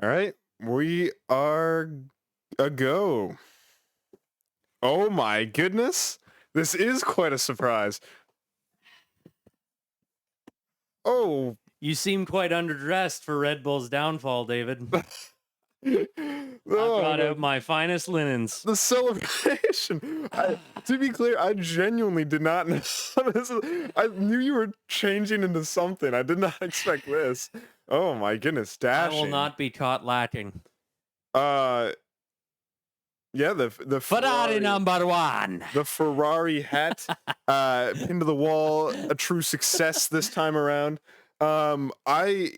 All right, we are a go. Oh my goodness. This is quite a surprise. Oh. You seem quite underdressed for Red Bull's downfall, David. I brought out my finest linens. The celebration. To be clear, I genuinely did not know this. I knew you were changing into something. I did not expect this. Oh my goodness, dashing. I will not be caught lacking. Yeah, the Ferrari number one. The Ferrari hat, pinned to the wall, a true success this time around. I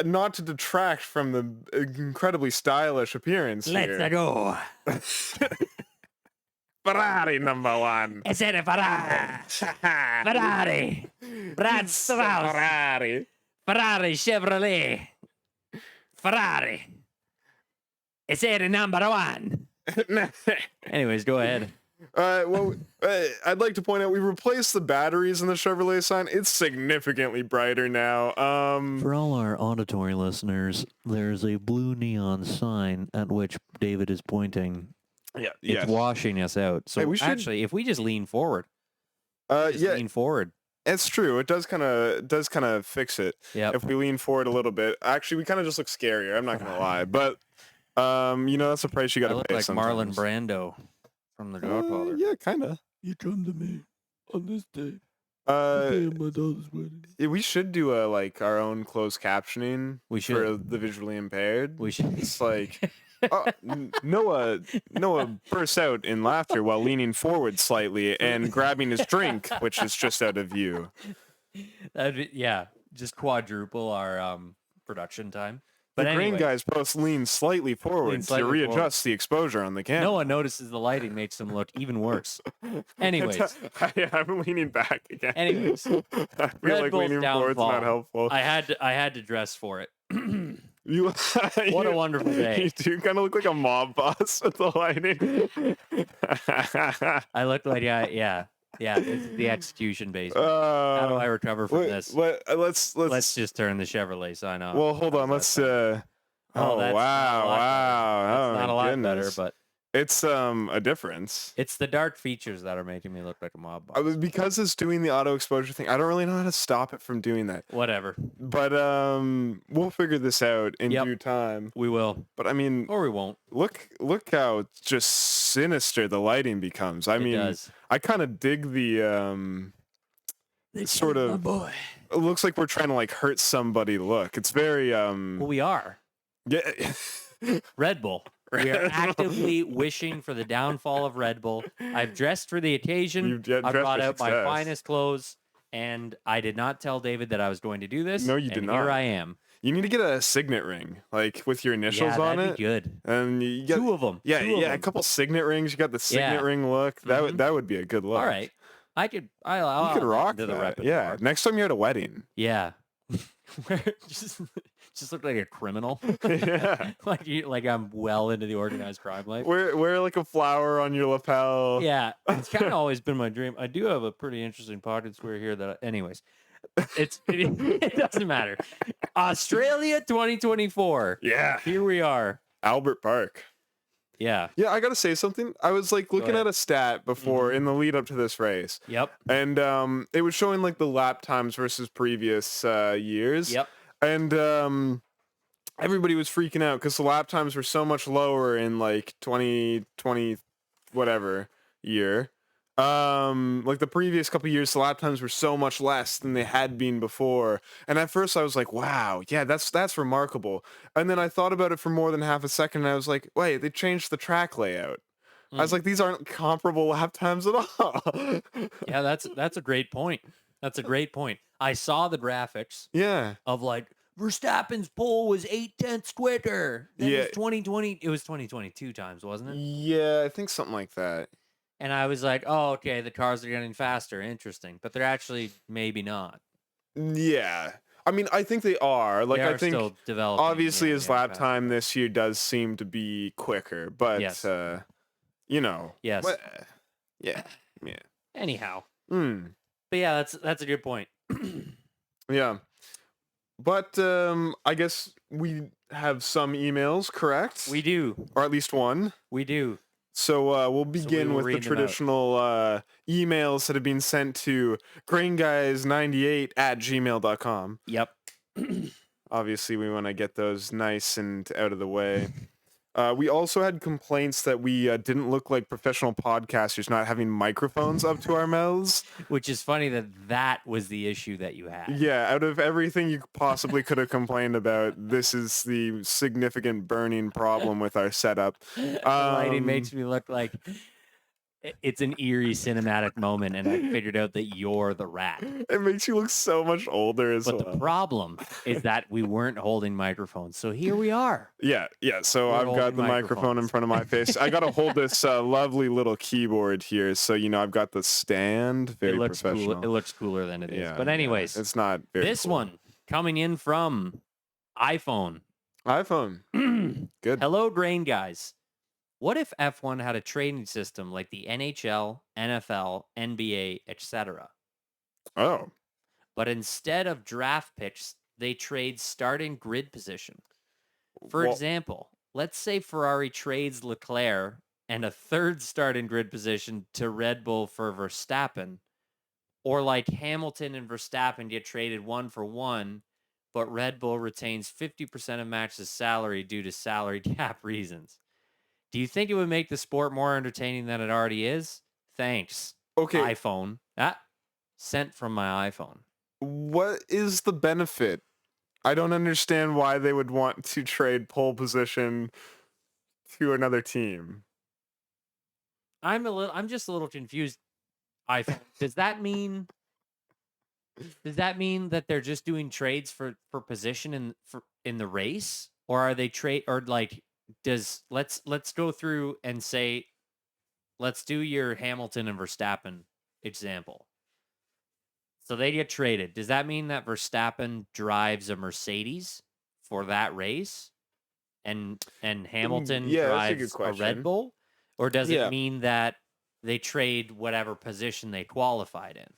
not to detract from the incredibly stylish appearance here. Let's go. Ferrari number one. Is it a Ferrari? Ferrari. Brad Strauss. Ferrari Chevrolet. Ferrari. Is it a number one? Anyways, go ahead. I'd like to point out we replaced the batteries in the Chevrolet sign. It's significantly brighter now. For all our auditory listeners, there's a blue neon sign at which David is pointing. Yeah, it's washing us out. So actually, if we just lean forward, lean forward. It's true. It does kind of fix it. Yeah. If we lean forward a little bit, actually, we kind of just look scarier. I'm not gonna lie, but that's the price you got to pay. Like sometimes. Marlon Brando from The Godfather. Yeah, kind of. You come to me on this day. My daughter's wedding. We should do our own closed captioning. We should. For the visually impaired. We should. It's like Noah bursts out in laughter while leaning forward slightly and grabbing his drink, which is just out of view. Just quadruple our production time. But the green guys both lean slightly forward to readjust the exposure on the camera. No one notices the lighting makes them look even worse. Anyways. I'm leaning back again. Anyways. I feel like leaning forward's not helpful. I had to dress for it. What a wonderful day. You do kind of look like a mob boss with the lighting. I look like, yeah. It's the execution basement. How do I recover from this? Let's just turn the Chevrolet sign off. Well, hold on. Let's. Wow! It's not a lot better, but it's a difference. It's the dark features that are making me look like a mob boss. Because it's doing the auto exposure thing. I don't really know how to stop it from doing that. Whatever. But we'll figure this out in due time. We will. But I mean, or we won't. Look how just sinister the lighting becomes. I mean, I kind of dig the sort of. Boy. It looks like we're trying to hurt somebody. Look, it's very Well, we are. Yeah. Red Bull. We are actively wishing for the downfall of Red Bull. I've dressed for the occasion. I brought out my finest clothes, and I did not tell David that I was going to do this. No, you did not. Here I am. You need to get a signet ring, with your initials on it. That'd be good. And you got 2 of them. A couple signet rings. You got the signet ring look. That would be a good look. All right, you could rock that. Yeah, next time you're at a wedding. Yeah. just look like a criminal. Yeah. like I'm well into the organized crime life. Wear like a flower on your lapel. Yeah, it's kind of always been my dream. I do have a pretty interesting pocket square here anyways, it doesn't matter. Australia 2024. Yeah. Here we are. Albert Park. Yeah. Yeah, I got to say something. I was looking at a stat before in the lead up to this race. Yep. And it was showing the lap times versus previous years. Yep. And everybody was freaking out because the lap times were so much lower in 2020 whatever year. The previous couple years, the lap times were so much less than they had been before. And at first I was like, wow, yeah, that's remarkable. And then I thought about it for more than half a second and I was like, wait, they changed the track layout. I was like, these aren't comparable lap times at all. Yeah, that's a great point. That's a great point. I saw the graphics. Yeah. Of Verstappen's pole was 0.8 quicker. Then Yeah. It was 2022 times, wasn't it? Yeah, I think something like that. And I was like, oh, okay, the cars are getting faster. Interesting. But they're actually maybe not. Yeah. I mean, I think they are. I think still developing. Obviously his lap time this year does seem to be quicker, but yes. Yes. But, yeah. Anyhow. Mm. But yeah, that's a good point. Yeah. But I guess we have some emails, correct? We do. Or at least one. We do. So we'll begin with the traditional emails that have been sent to grainguys98@gmail.com. Yep. Obviously, we want to get those nice and out of the way. We also had complaints that we didn't look like professional podcasters not having microphones up to our mouths. Which is funny that was the issue that you had. Yeah, out of everything you possibly could have complained about, this is the significant burning problem with our setup. The lighting makes me look like it's an eerie cinematic moment, and I figured out that you're the rat. It makes you look so much older as well. But the problem is that we weren't holding microphones, so here we are. Yeah. So I've got the microphone in front of my face. I got to hold this lovely little keyboard here, so I've got the stand. Very professional. Cool. It looks cooler than it is. But anyways, it's not very this cool. one coming in from iPhone. Good. Hello, Grain Guys. What if F1 had a trading system like the NHL, NFL, NBA, etc.? Oh. But instead of draft picks, they trade starting grid position. For example, let's say Ferrari trades Leclerc and a third starting grid position to Red Bull for Verstappen. Or like Hamilton and Verstappen get traded 1-for-1, but Red Bull retains 50% of Max's salary due to salary cap reasons. Do you think it would make the sport more entertaining than it already is? Thanks. Okay. iPhone. Sent from my iPhone. What is the benefit? I don't understand why they would want to trade pole position to another team. I'm just a little confused. iPhone. Does that mean that they're just doing trades for position in the race, or are they let's go through and say, let's do your Hamilton and Verstappen example. So they get traded. Does that mean that Verstappen drives a Mercedes for that race, and Hamilton drives a Red Bull, or does it mean that they trade whatever position they qualified in?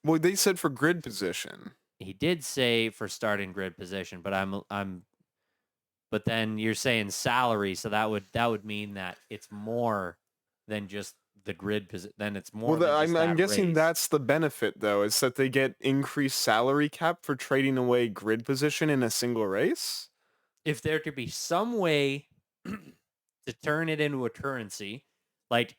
Well, they said for grid position. He did say for starting grid position, but but then you're saying salary, so that would mean that it's more than just the grid position. Then it's more. Well, than I'm guessing race. That's the benefit, though, is that they get increased salary cap for trading away grid position in a single race. If there could be some way to turn it into a currency, okay,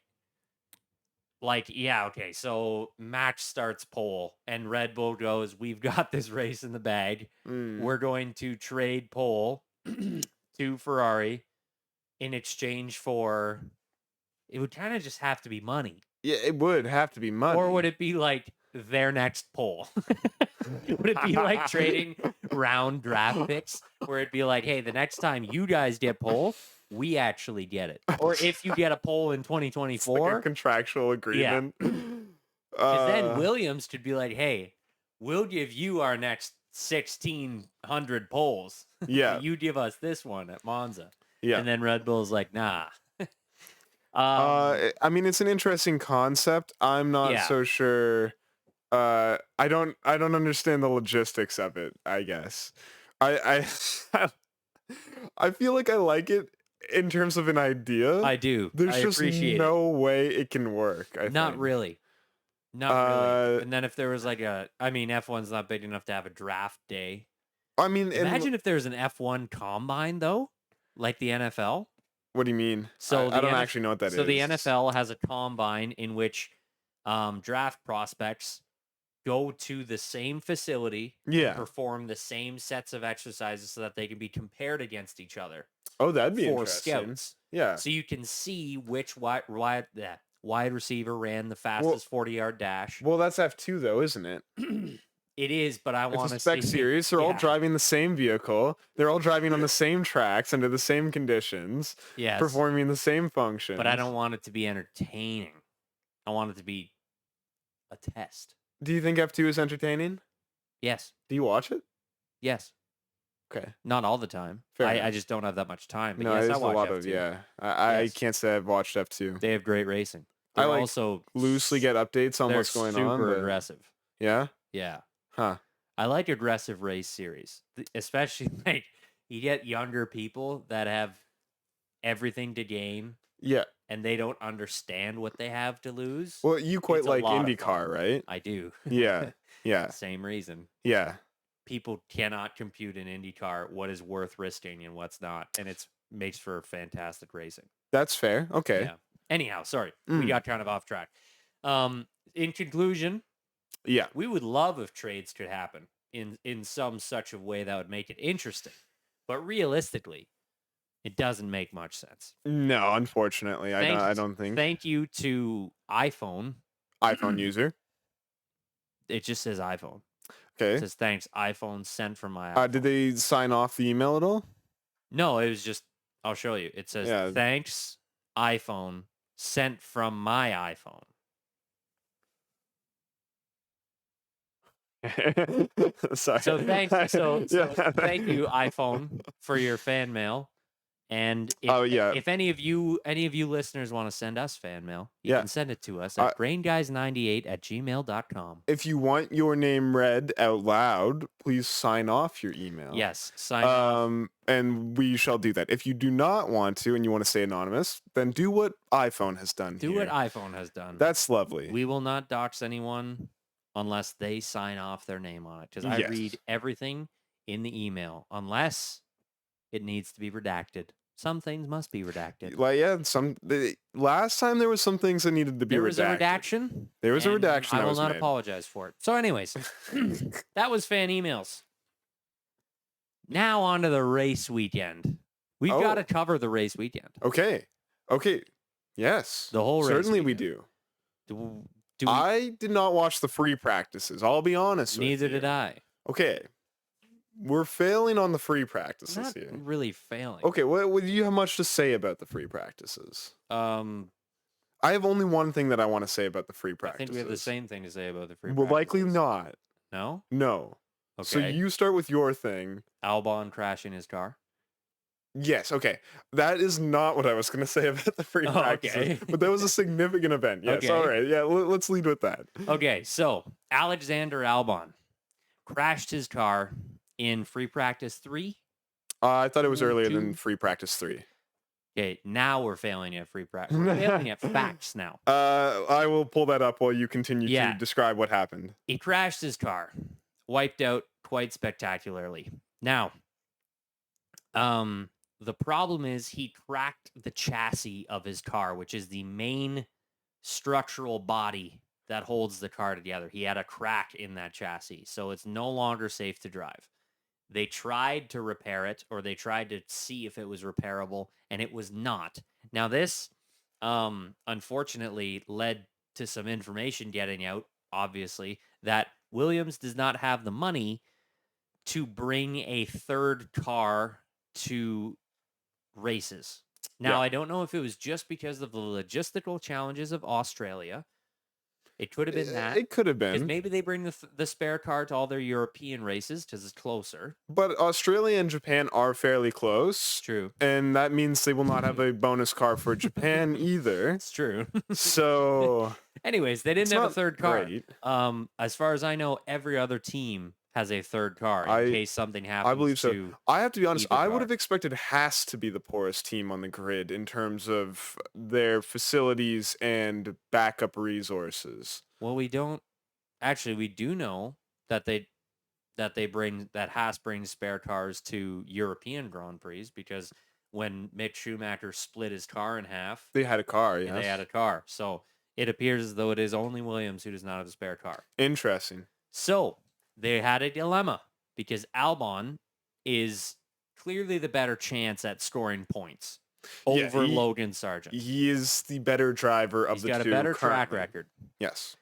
so Max starts pole and Red Bull goes, we've got this race in the bag. We're going to trade pole to Ferrari in exchange for, it would kind of just have to be money. Yeah, it would have to be money. Or would it be like their next pole? Would it be like trading round draft picks where it'd be like, hey, the next time you guys get pole, we actually get it. Or if you get a pole in 2024. It's like a contractual agreement. Because then Williams could be like, hey, we'll give you our next 1,600 poles. Yeah. You give us this one at Monza. Yeah. And then Red Bull's like, nah. I mean, it's an interesting concept. I'm not so sure. I don't understand the logistics of it, I guess. I feel like I like it in terms of an idea. I do. There's just no way it can work. Not really. And then if there was F1's not big enough to have a draft day. I mean, imagine if there's an F1 combine though, like the NFL. What do you mean? So I don't actually know what that is. So the NFL has a combine in which draft prospects go to the same facility, and perform the same sets of exercises so that they can be compared against each other. Oh, that'd be for interesting. Scouts. Yeah. So you can see which wide receiver ran the fastest 40-yard dash. Well, that's F2 though, isn't it? It is, but I want to see. It's a spec series. They're all driving the same vehicle. They're all driving on the same tracks under the same conditions. Yes. Performing the same functions. But I don't want it to be entertaining. I want it to be a test. Do you think F2 is entertaining? Yes. Do you watch it? Yes. Okay. Not all the time. I just don't have that much time. But no, yes, there's I watch a lot F2. of I can't say I've watched F2. They have great racing. I also loosely get updates on what's going on. Super aggressive. Yeah. Yeah. Huh. I like aggressive race series, especially You get younger people that have everything to gain Yeah. and they don't understand what they have to lose. Well, you quite It's a like lot of IndyCar, fun. right? I do. Yeah. Yeah. Same reason. Yeah. People cannot compute in IndyCar what is worth risking and what's not, and it makes for fantastic racing. That's fair. Okay. Yeah. Anyhow, sorry, we got kind of off track. In conclusion, yeah, we would love if trades could happen in some such a way that would make it interesting, but realistically, it doesn't make much sense. No, unfortunately, I don't think. Thank you to iPhone user. It just says iPhone. Okay. It says thanks iPhone sent from my iPhone. Did they sign off the email at all? No, it was just. I'll show you. It says thanks iPhone sent from my iPhone. Sorry. So thanks. So thank you iPhone for your fan mail. And if any of you listeners want to send us fan mail, you can send it to us at grainguys98@gmail.com. If you want your name read out loud, please sign off your email. Yes, sign off. And we shall do that. If you do not want to and you want to stay anonymous, then do what iPhone has done. What iPhone has done. That's lovely. We will not dox anyone unless they sign off their name on it. Because I read everything in the email unless it needs to be redacted. Some things must be redacted. Last time there was some things that needed to be redacted. There was a redaction. There was a redaction. I will not apologize for it. So, anyways, that was fan emails. Now on to the race weekend. We've got to cover the race weekend. Okay. Yes. The whole race. Certainly we do. I did not watch the free practices. I'll be honest with you. Neither did I. Okay. We're failing on the free practices here. Not really failing. Okay, what do you have much to say about the free practices? I have only one thing that I want to say about the free practices. I think we have the same thing to say about the free practices. Well, likely not. No? No. Okay. So you start with your thing. Albon crashing his car? Yes, okay. That is not what I was going to say about the free practices. Okay. But that was a significant event. Yes, all right. Yeah, let's lead with that. Okay, so Alexander Albon crashed his car in free practice 3? I thought it was earlier than free practice 3. Okay, now we're failing at free practice. We're failing at facts now. I will pull that up while you continue to describe what happened. He crashed his car, wiped out quite spectacularly. Now, the problem is he cracked the chassis of his car, which is the main structural body that holds the car together. He had a crack in that chassis, so it's no longer safe to drive. They tried to repair it, or they tried to see if it was repairable, and it was not. Now, this, unfortunately, led to some information getting out, obviously, that Williams does not have the money to bring a third car to races. Now, I don't know if it was just because of the logistical challenges of Australia. It could have been that. It could have been. Because maybe they bring the spare car to all their European races because it's closer. But Australia and Japan are fairly close. True. And that means they will not have a bonus car for Japan either. It's true. So... Anyways, they didn't have a third car. Great. As far as I know, every other team has a third car in case something happens. I believe so. I have to be honest, I would have expected Haas to be the poorest team on the grid in terms of their facilities and backup resources. Well, we don't actually. We do know that Haas brings spare cars to European Grand Prix because when Mick Schumacher split his car in half, they had a car. Yes, they had a car. So it appears as though it is only Williams who does not have a spare car. Interesting. So they had a dilemma because Albon is clearly the better chance at scoring points over Logan Sargent. He is the better driver of the two. He's got a better track record. Yes.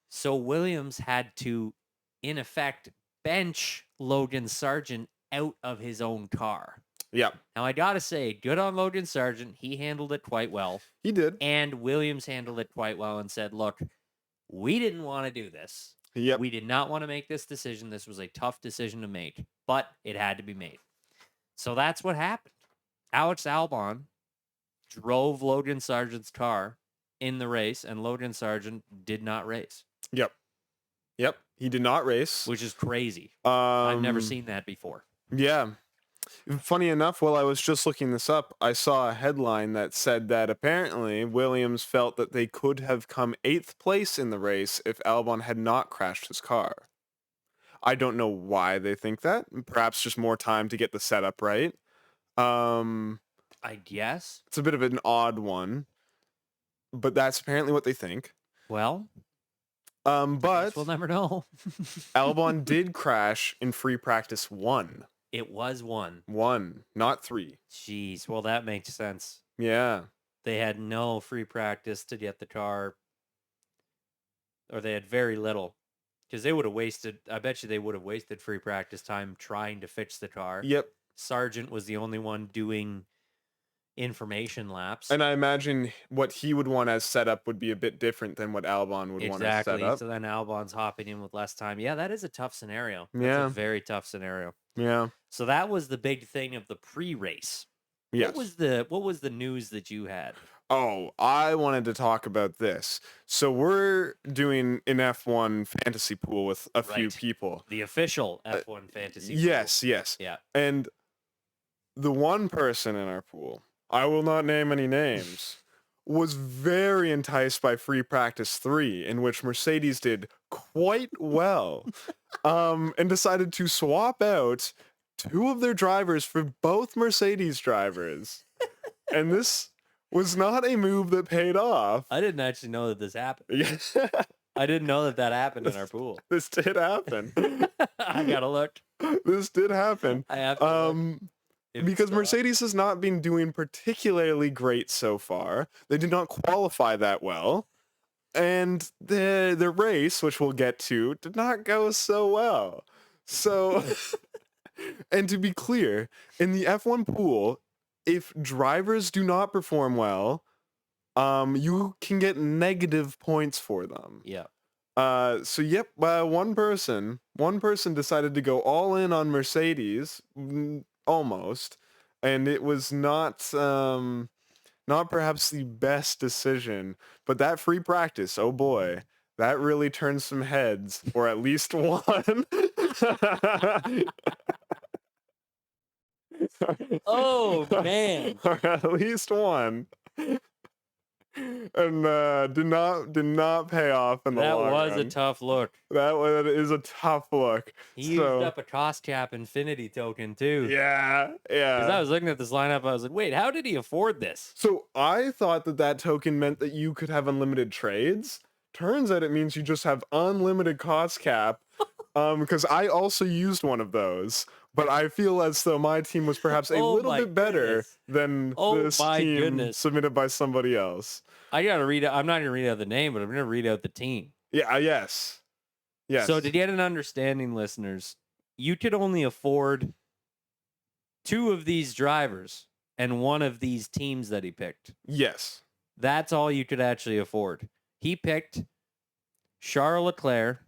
So Williams had to, in effect, bench Logan Sargent out of his own car. Yeah. Now, I got to say, good on Logan Sargent. He handled it quite well. He did. And Williams handled it quite well and said, look, we didn't want to do this. Yep. We did not want to make this decision. This was a tough decision to make, but it had to be made. So that's what happened. Alex Albon drove Logan Sargent's car in the race, and Logan Sargent did not race. Yep. He did not race. Which is crazy. I've never seen that before. Yeah. Funny enough, while I was just looking this up, I saw a headline that said that apparently Williams felt that they could have come 8th place in the race if Albon had not crashed his car. I don't know why they think that. Perhaps just more time to get the setup right. I guess. It's a bit of an odd one, but that's apparently what they think. Well, but we'll never know. Albon did crash in free practice 1. It was 1. 1, not 3. Jeez, well, that makes sense. Yeah. They had no free practice to get the car, or they had very little, because they would have wasted, I bet you they would have wasted free practice time trying to fix the car. Yep. Sargent was the only one doing information laps. And I imagine what he would want as setup would be a bit different than what Albon would want as setup. So then Albon's hopping in with less time. Yeah, that is a tough scenario. That's Yeah. a very tough scenario. Yeah. So that was the big thing of the pre-race. Yes. What was the news that you had? Oh, I wanted to talk about this. So we're doing an F1 fantasy pool with a few people. The official F1 fantasy pool. Yes. Yeah. And the one person in our pool, I will not name any names, was very enticed by free practice 3, in which Mercedes did quite well, and decided to swap out 2 of their drivers for both Mercedes drivers. And this was not a move that paid off. I didn't actually know that this happened. Yeah. I didn't know that happened in our pool. This did happen. I gotta look. This did happen. I have to look. Because Mercedes has not been doing particularly great so far. They did not qualify that well. And the race, which we'll get to, did not go so well. So, and to be clear, in the F1 pool, if drivers do not perform well, you can get negative points for them. Yeah. So yep, one person decided to go all in on Mercedes, almost, and it was not perhaps the best decision, but that free practice, oh boy, that really turned some heads, or at least one. Oh man. Or at least one. And did not pay off in the long run. That was a tough look. That is a tough look. He used up a cost cap infinity token too. Yeah. Because I was looking at this lineup, I was like, wait, how did he afford this? So I thought that token meant that you could have unlimited trades. Turns out it means you just have unlimited cost cap. Because I also used one of those, but I feel as though my team was perhaps a little bit better than this team submitted by somebody else. I gotta read out. I'm not gonna read out the name, but I'm gonna read out the team. Yeah. Yes. So to get an understanding, listeners, you could only afford 2 of these drivers and 1 of these teams that he picked. Yes. That's all you could actually afford. He picked Charles Leclerc,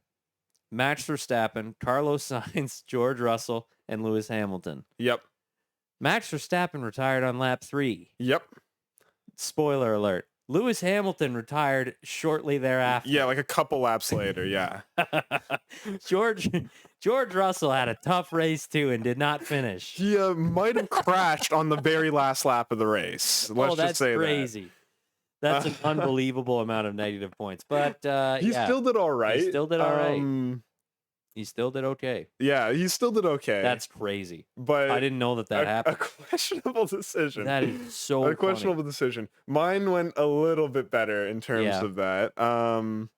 Max Verstappen, Carlos Sainz, George Russell, and Lewis Hamilton. Yep. Max Verstappen retired on lap 3. Yep. Spoiler alert. Lewis Hamilton retired shortly thereafter. Yeah, like a couple laps later, yeah. George Russell had a tough race too and did not finish. He might have crashed on the very last lap of the race. Let's just say crazy. That's an unbelievable amount of negative points. But he still did all right. He still did all right. He still did okay. Yeah, he still did okay. That's crazy. But I didn't know that happened. A questionable decision. That is so a questionable decision. Mine went a little bit better in terms of that. And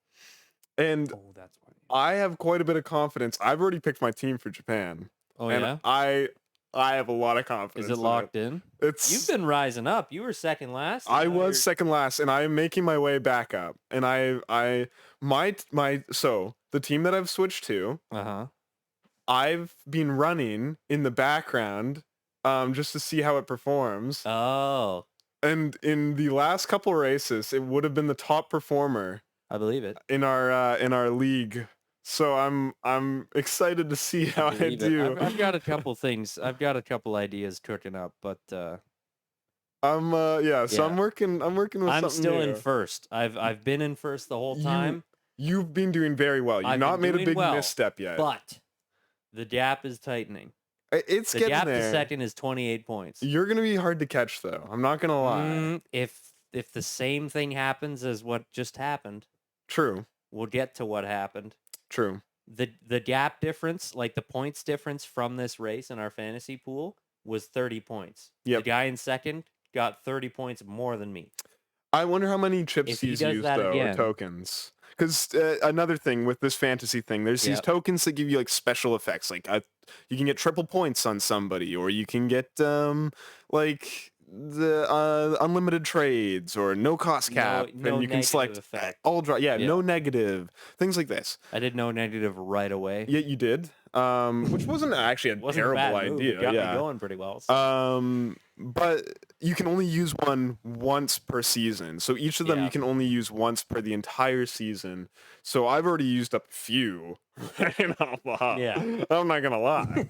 that's funny. I have quite a bit of confidence. I've already picked my team for Japan. Oh, and yeah? I have a lot of confidence. Is it locked in? You've been rising up. You were second last. I was second last, and I am making my way back up. And so the team that I've switched to, I've been running in the background, just to see how it performs. Oh. And in the last couple races, it would have been the top performer. I believe it. In our league. So I'm excited to see how I do. I've got a couple things. I've got a couple ideas cooking up, but I'm working with something I'm still new. in first. I've been in first the whole time. You've been doing very well. You've not made a big misstep yet. But the gap is tightening. It's The getting gap there. to second is 28 points. You're gonna be hard to catch, though. I'm not gonna lie. If the same thing happens as what just happened, True. we'll get to what happened. True. The gap difference, like the points difference from this race in our fantasy pool, was 30 points. Yep. The guy in second got 30 points more than me. I wonder how many chips If he he's does used, that though, or again- tokens. Because another thing with this fantasy thing, there's these Yep. tokens that give you like special effects. Like you can get triple points on somebody, or you can get like the unlimited trades or no cost cap, no and you can negative select effect. all draw. Yeah, Yeah. no negative things like this. I did no negative right away. Yeah, you did. Which wasn't actually a Wasn't terrible a bad move. idea. It got yeah. me going pretty well. So. But you can only use one once per season. So each of them Yeah. you can only use once per the entire season. So I've already used up a few. Yeah. I'm not gonna lie.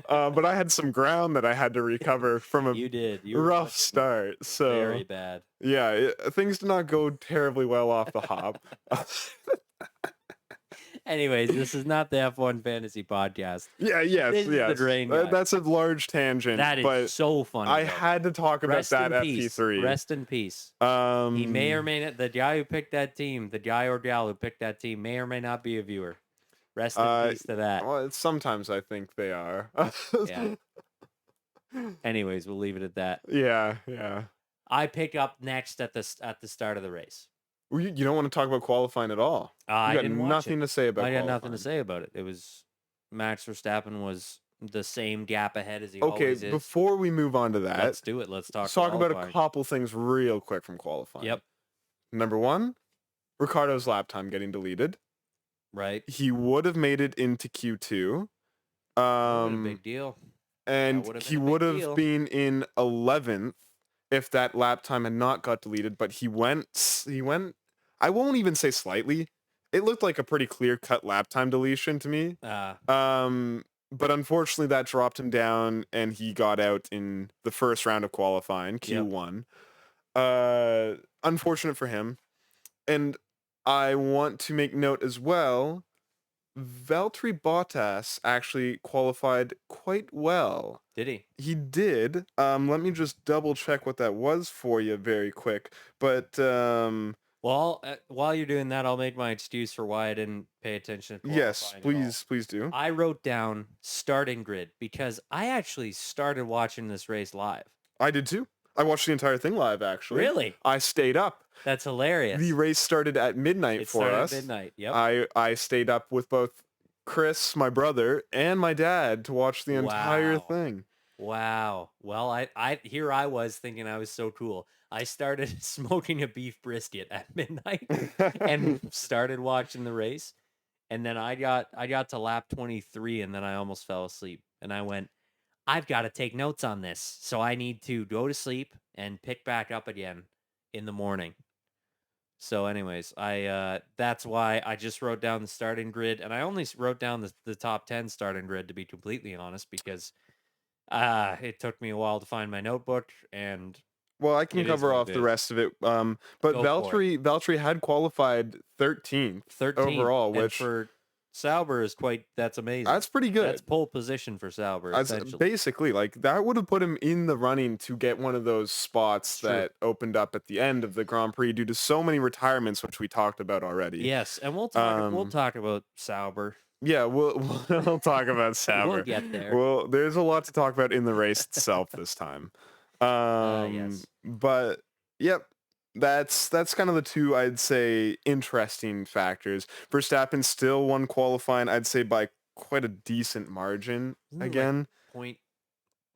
But I had some ground that I had to recover from a You did. You were rough start. So very bad. yeah, things did not go terribly well off the hop. Anyways, this is not the F1 Fantasy Podcast. Yes. This is the drain guy. That's a large tangent. That is but so funny. I though. had to talk about Rest that in peace. FP3. Rest in peace. He may or may not. The guy who picked that team, the guy or gal who picked that team, may or may not be a viewer. Rest in peace to that. Well, sometimes I think they are. Yeah. Anyways, we'll leave it at that. Yeah. I pick up next at the start of the race. Well, you don't want to talk about qualifying at all. I You got didn't watch nothing it. to say about. I got nothing to qualifying. say about it. It was Max Verstappen was the same gap ahead as he Okay, always is. before we move on to that, Let's do it. Let's talk. about a qualifying. couple things real quick from qualifying. Yep. Number one, Ricardo's lap time getting deleted. Right. He would have made it into Q2. What a big deal. And would've he been a big would have deal. been in 11th if that lap time had not got deleted, but he went I won't even say slightly. It looked like a pretty clear-cut lap time deletion to me. But unfortunately that dropped him down and he got out in the first round of qualifying, Q1. Unfortunate for him. And I want to make note as well, Valtteri Bottas actually qualified quite well. Did he? He did. Let me just double check what that was for you very quick. But Well, while you're doing that, I'll make my excuse for why I didn't pay attention to yes, qualifying at all. please do. I wrote down starting grid because I actually started watching this race live. I did too. I watched the entire thing live actually. Really? I stayed up. That's hilarious. The race started at midnight it for started us. at midnight. Yep. I stayed up with both Chris, my brother, and my dad to watch the entire Wow. thing. Wow. Well, I was thinking I was so cool. I started smoking a beef brisket at midnight and started watching the race. And then I got to lap 23 and then I almost fell asleep. And I went, I've got to take notes on this. So I need to go to sleep and pick back up again in the morning. So anyways, that's why I just wrote down the starting grid, and I only wrote down the top 10 starting grid, to be completely honest, because it took me a while to find my notebook, and Well, I can It is cover what off it the is. rest of it. But Go for Valtteri had qualified 13th 13 overall, and which for Sauber is that's amazing. that's pretty good. That's pole position for Sauber, That's essentially. basically like that would have put him in the running to get one of those spots True. that opened up at the end of the Grand Prix due to so many retirements, which we talked about already. Yes, and we'll talk about Sauber. Yeah, we'll talk about Sauber. We'll get there. Well, there's a lot to talk about in the race itself this time. Yes. But yep, that's kind of the two I'd say interesting factors. Verstappen still won qualifying, I'd say by quite a decent margin. Isn't it like Again, 0.08?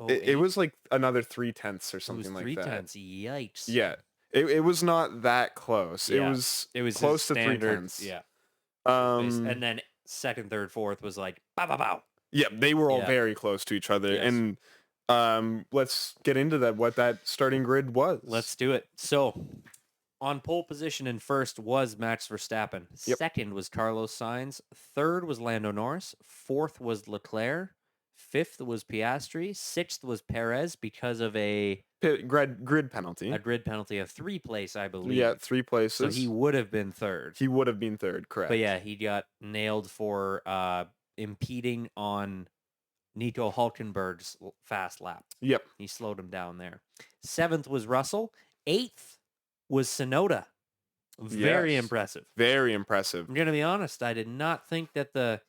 it was like another 0.3 or It was something like 3 that. tenths. Yikes. Yeah, it was not that close. Yeah. It was his close to 3 standard, tenths. Yeah. Um, And then second, third, fourth was like bow bow bow. yeah, they were all Yeah. very close to each other, Yes. and let's get into that. What that starting grid was. Let's do it. So, on pole position in first was Max Verstappen. Yep. Second was Carlos Sainz. Third was Lando Norris. Fourth was Leclerc. Fifth was Piastri. Sixth was Perez because of a Grid penalty. grid penalty of 3 place, I believe. Yeah, 3 So places. he would have been third. He would have been third, correct. But yeah, he got nailed for impeding on Nico Hulkenberg's fast lap. Yep. He slowed him down there. 7th was Russell. 8th was Sonoda. Very impressive. Very impressive. I'm going to be honest. I did not think that the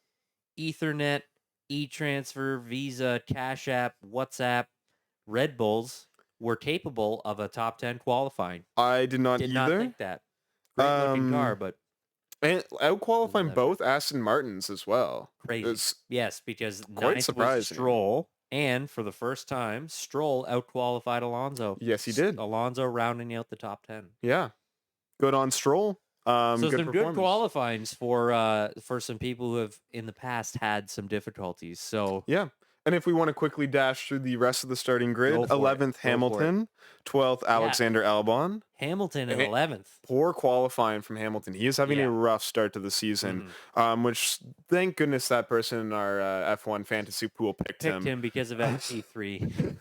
Ethernet, e-transfer, Visa, Cash App, WhatsApp, Red Bulls were capable of a top 10 qualifying. I did not Did either. not think that. Great looking car, but... And out-qualifying both Aston Martins as well. Crazy. Yes, because quite 9th surprising. was Stroll, and for the first time, Stroll out-qualified Alonso. Yes, he did. Alonso rounding out the top 10. Yeah. Good on Stroll. So some good qualifyings for some people who have in the past had some difficulties. So yeah. And if we want to quickly dash through the rest of the starting grid, 11th Hamilton, 12th Alexander Albon. Hamilton in 11th. Poor qualifying from Hamilton. He is having a rough start to the season, which thank goodness that person in our F1 fantasy pool picked him. Picked him because of FP3.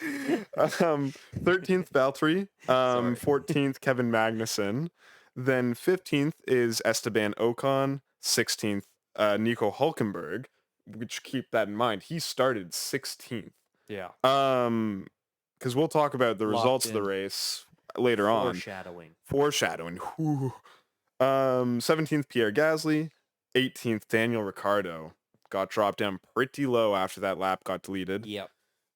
13th Valtteri, 14th Kevin Magnussen, then 15th is Esteban Ocon, 16th Nico Hulkenberg, which keep that in mind. He started 16th. Yeah. Because we'll talk about the results of the race later on. Foreshadowing. 17th Pierre Gasly, 18th Daniel Ricciardo. Got dropped down pretty low after that lap got deleted. Yep.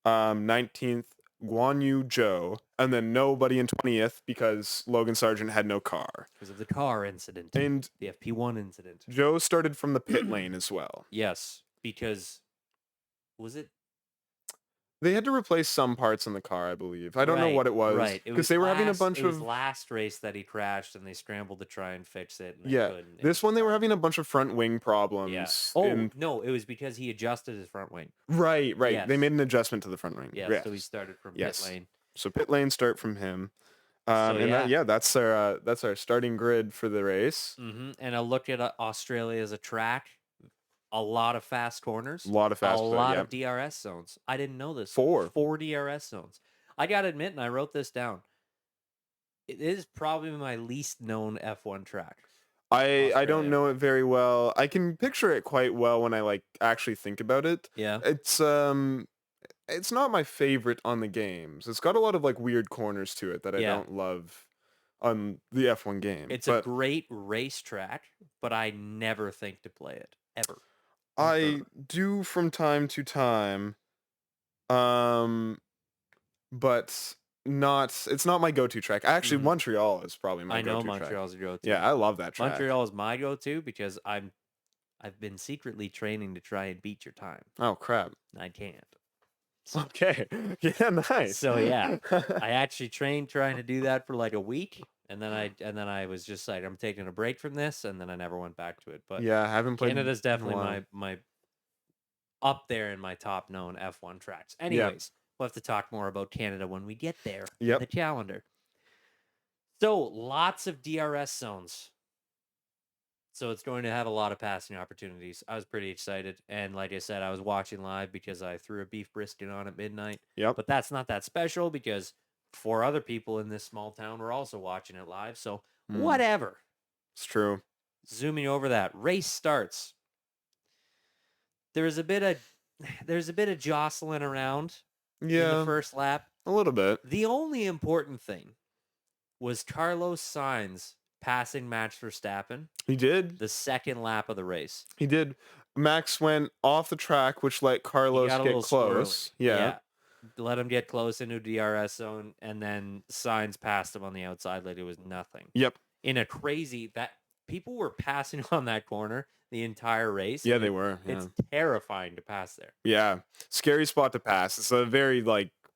19th Guan Yu Zhou, and then nobody in 20th because Logan Sargent had no car. Because of the car incident. And the FP1 incident. Zhou started from the pit lane as well. Yes, because was it? They had to replace some parts in the car, I believe. I don't know what it was. Right. Because they were having a bunch of... It was last race that he crashed and they scrambled to try and fix it. And yeah. This one, they were having a bunch of front wing problems. Yeah. Oh, no. It was because he adjusted his front wing. Right. Yes. They made an adjustment to the front wing. Yeah, so he started from pit lane. So pit lane start from him. That's our starting grid for the race. Mm-hmm. And a look at Australia as a track. A lot of fast corners. A lot of of DRS zones. I didn't know this. 4 DRS zones. I got to admit, and I wrote this down. It is probably my least known F1 track. I don't know it very well. I can picture it quite well when I actually think about it. Yeah. It's not my favorite on the games. It's got a lot of weird corners to it that I don't love on the F1 game. It's a great racetrack, but I never think to play it ever. I do from time to time, but it's not my go-to track. Actually, Montreal is probably my go-to track. I know Montreal's your go-to. Yeah, I love that track. Montreal is my go-to because I've been secretly training to try and beat your time. Oh, crap. I can't. Okay. Yeah, nice. So, yeah. I actually trained trying to do that for a week. And then I was just like, I'm taking a break from this, and then I never went back to it. But yeah, I haven't played. Canada's definitely my up there in my top known F1 tracks. Anyways, we'll have to talk more about Canada when we get there. Yep. The calendar. So lots of DRS zones. So it's going to have a lot of passing opportunities. I was pretty excited, and like I said, I was watching live because I threw a beef brisket on at midnight. Yep. But that's not that special because 4 other people in this small town were also watching it live, so whatever. It's true. Zooming over that, race starts. There's a bit of jostling around in the first lap. A little bit. The only important thing was Carlos Sainz passing Max Verstappen. He did. The second lap of the race. He did. Max went off the track, which let Carlos get close. Yeah. Let him get close into DRS zone, and then Sainz passed him on the outside like it was nothing. Yep. In a crazy that people were passing on that corner the entire race. Yeah, they were. Yeah. It's terrifying to pass there. Yeah, scary spot to pass. It's a very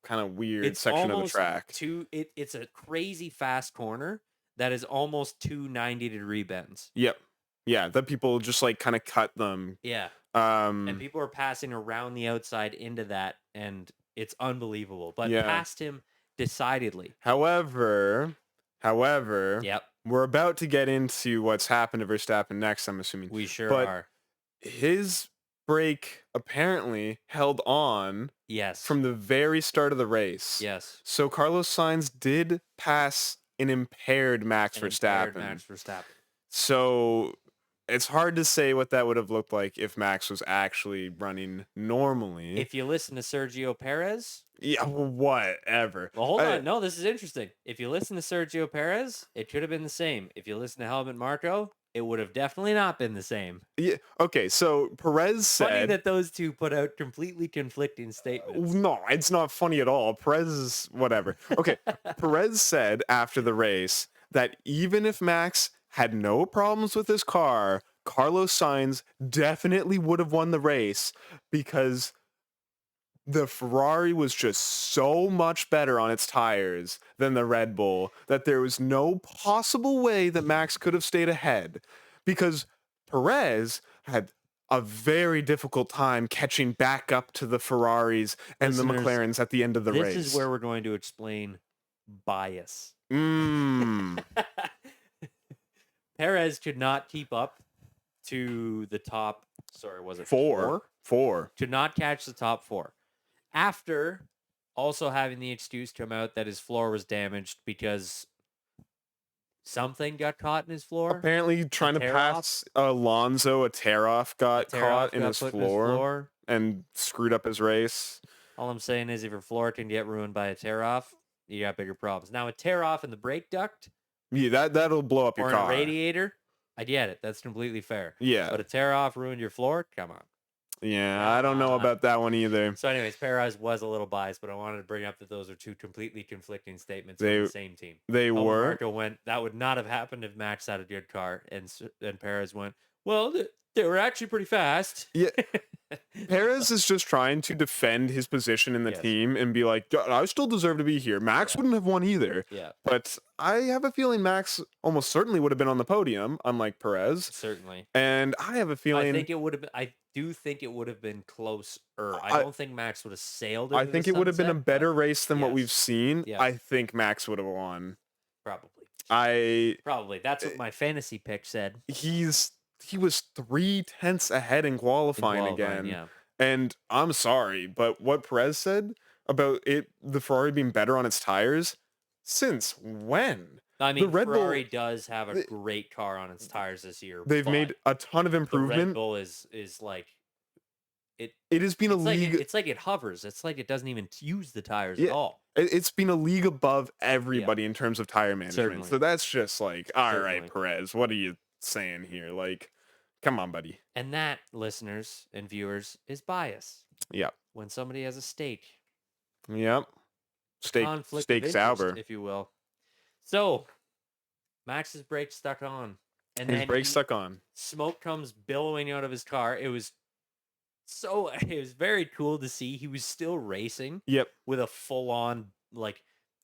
kind of weird section of the track. It's a crazy fast corner that is almost 2 90-degree bends. Yep. Yeah, that people just kind of cut them. Yeah. And people are passing around the outside into that, and it's unbelievable, but past him decidedly. However, yep. We're about to get into what's happened to Verstappen next, I'm assuming. We sure are. His brake apparently held on from the very start of the race. Yes. So Carlos Sainz did pass an impaired Max Verstappen. Max Verstappen. So it's hard to say what that would have looked like if Max was actually running normally. If you listen to Sergio Perez, yeah, whatever. well, hold on. No, this is interesting. If you listen to Sergio Perez, it should have been the same. If you listen to Helmut Marko, it would have definitely not been the same. Yeah. Okay. So Perez said. Funny that those two put out completely conflicting statements. No, it's not funny at all. Perez is whatever. Okay. Perez said after the race that even if Max had no problems with his car, Carlos Sainz definitely would have won the race because the Ferrari was just so much better on its tires than the Red Bull that there was no possible way that Max could have stayed ahead because Perez had a very difficult time catching back up to the Ferraris and the McLarens at the end of the race. This is where we're going to explain bias. Perez could not keep up to the top. Sorry, was it four? Could not catch the top 4. After also having the excuse come out that his floor was damaged because something got caught in his floor. Apparently trying to pass Alonso, a tear-off got caught in his floor and screwed up his race. All I'm saying is if your floor can get ruined by a tear-off, you got bigger problems. Now, a tear-off in the brake duct, yeah, that'll blow up your car. Or a radiator, I get it. That's completely fair. Yeah. But a tear-off ruined your floor? Come on. Yeah, I don't know about that one either. So anyways, Perez was a little biased, but I wanted to bring up that those are two completely conflicting statements from the same team. They were. Marco went, that would not have happened if Max had a good car. And Perez went, well, they were actually pretty fast. Yeah. Perez is just trying to defend his position in the team and be like, I still deserve to be here. Max wouldn't have won either. Yeah. But I have a feeling Max almost certainly would have been on the podium, unlike Perez. Certainly. And I have a feeling. I do think it would have been closer. I don't think Max would have sailed. I think it would have been a better race than what we've seen. Yeah. I think Max would have won. Probably. Probably. That's what my fantasy pick said. He was 3/10 ahead in qualifying again. Yeah. And I'm sorry, but what Perez said about the Ferrari being better on its tires, since when? I mean, Ferrari does have a great car on its tires this year. They've made a ton of improvement. The Red Bull is like it has been a league. It's like it hovers. It's like it doesn't even use the tires at all. It's been a league above everybody in terms of tire management. Certainly. So that's just like, all right, Perez, what are you saying here? Like, come on, buddy. And that, listeners and viewers, is bias. Yep. When somebody has a stake. Yep. Stake Sauber, if you will. So, Max's brake stuck on. And his brake stuck on. Smoke comes billowing out of his car. It was very cool to see. He was still racing. Yep. With a full-on, like,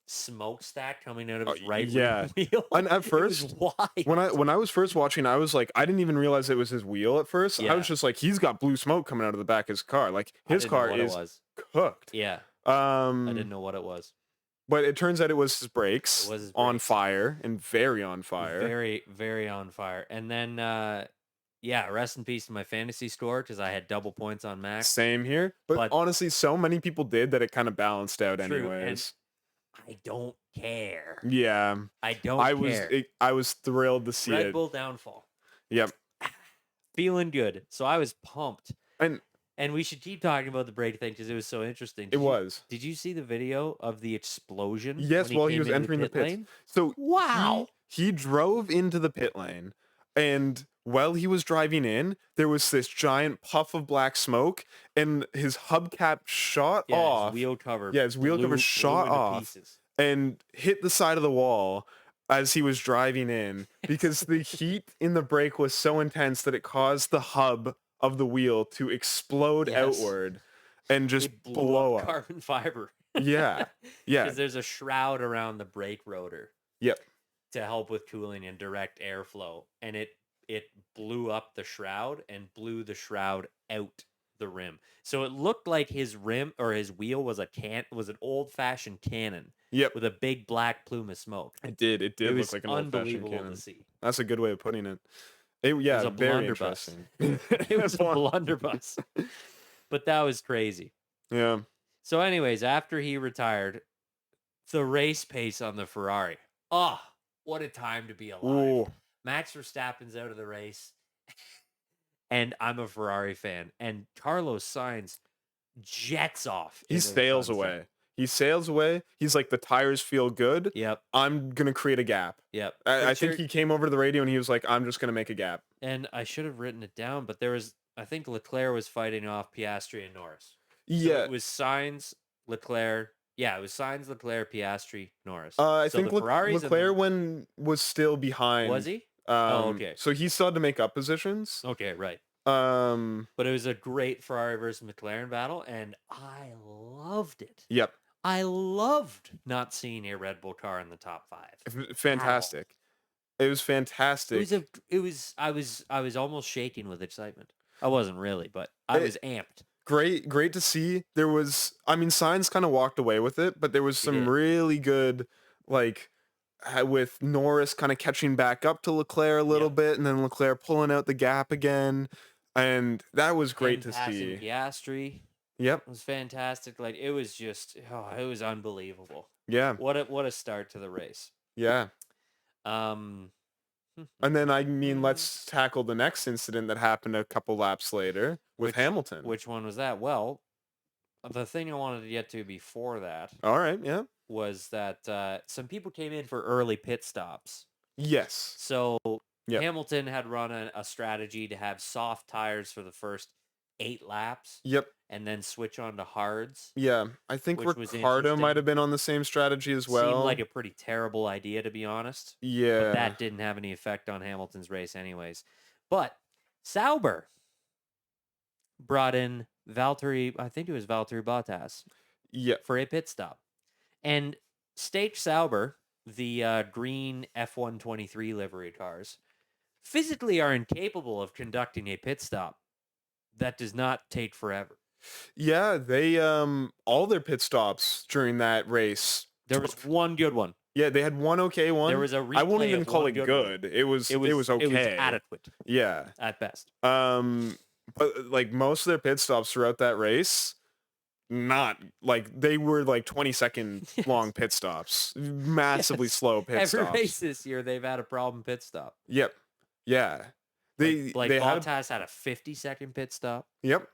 smokestack coming out of his right wheel. And at first, when I was first watching, I was like, I didn't even realize it was his wheel at first. I was just like, he's got blue smoke coming out of the back of his car. Like, his car is cooked. Yeah. I didn't know what it was. But it turns out it was his brakes. On fire and very on fire. Very, very on fire. And then, rest in peace to my fantasy score because I had double points on Max. Same here. But honestly, so many people did that it kind of balanced out anyways. I don't care. Yeah. I don't care. I was thrilled to see it. Red Bull downfall. Yep. Feeling good. So I was pumped. And we should keep talking about the brake thing because it was so interesting. Did you see the video of the explosion? Yes, while he was entering the pit lane. So wow. He drove into the pit lane, and while he was driving in, there was this giant puff of black smoke, and his hubcap shot off. His wheel cover. Yeah, his wheel cover shot off and hit the side of the wall as he was driving in because the heat in the brake was so intense that it caused the hub of the wheel to explode outward and just blow up. Carbon fiber. Yeah. Because there's a shroud around the brake rotor. Yep. To help with cooling and direct airflow. And it blew up the shroud and blew the shroud out the rim. So it looked like his rim or his wheel was an old-fashioned cannon. Yep. With a big black plume of smoke. It did look like an old-fashioned cannon. To see. That's a good way of putting it. It was a very interesting. It was a blunderbuss. But that was crazy. Yeah. So anyways, after he retired, the race pace on the Ferrari. Oh, what a time to be alive. Ooh. Max Verstappen's out of the race, And I'm a Ferrari fan. And Carlos Sainz jets off. He sails away. He sails away. He's like, the tires feel good. Yep. I'm going to create a gap. Yep. I think he came over to the radio and he was like, I'm just going to make a gap. And I should have written it down, but I think Leclerc was fighting off Piastri and Norris. Yeah. So it was Sainz, Leclerc. Yeah, it was Sainz, Leclerc, Piastri, Norris. I think Leclerc was still behind. Was he? Okay. So he still had to make up positions. Okay, right. But it was a great Ferrari versus McLaren battle, and I loved it. Yep. I loved not seeing a Red Bull car in the top 5. Fantastic. It was fantastic. I was almost shaking with excitement. I wasn't really, but I was amped. Great to see. There was, Sainz kind of walked away with it, but there was some really good, like, with Norris kind of catching back up to Leclerc a little bit, and then Leclerc pulling out the gap again, and that was great to see. Piastri. Yep. It was fantastic. Like, it was just, it was unbelievable. Yeah. What a start to the race. Yeah. And then, let's tackle the next incident that happened a couple laps later with Hamilton. Which one was that? Well, the thing I wanted to get to before that. All right, yeah. Was that some people came in for early pit stops. Yes. So Hamilton had run a strategy to have soft tires for the first 8 laps. Yep. And then switch on to hards. Yeah, I think Ricciardo might have been on the same strategy as well. Seemed like a pretty terrible idea, to be honest. Yeah. But that didn't have any effect on Hamilton's race anyways. But Sauber brought in Valtteri Bottas. Yeah. For a pit stop. And Stage Sauber, the green F123 livery cars, physically are incapable of conducting a pit stop that does not take forever. Yeah, they all their pit stops during that race. There was one good one. Yeah, they had one okay one. There was a replay. I won't even call it good. It was okay. It was adequate. Yeah. At best. But like most of their pit stops throughout that race, not like they were like 20-second long pit stops. Massively slow pit stops. Every race this year they've had a problem pit stop. Yep. Yeah. They Bottas had a 50-second pit stop. Yep.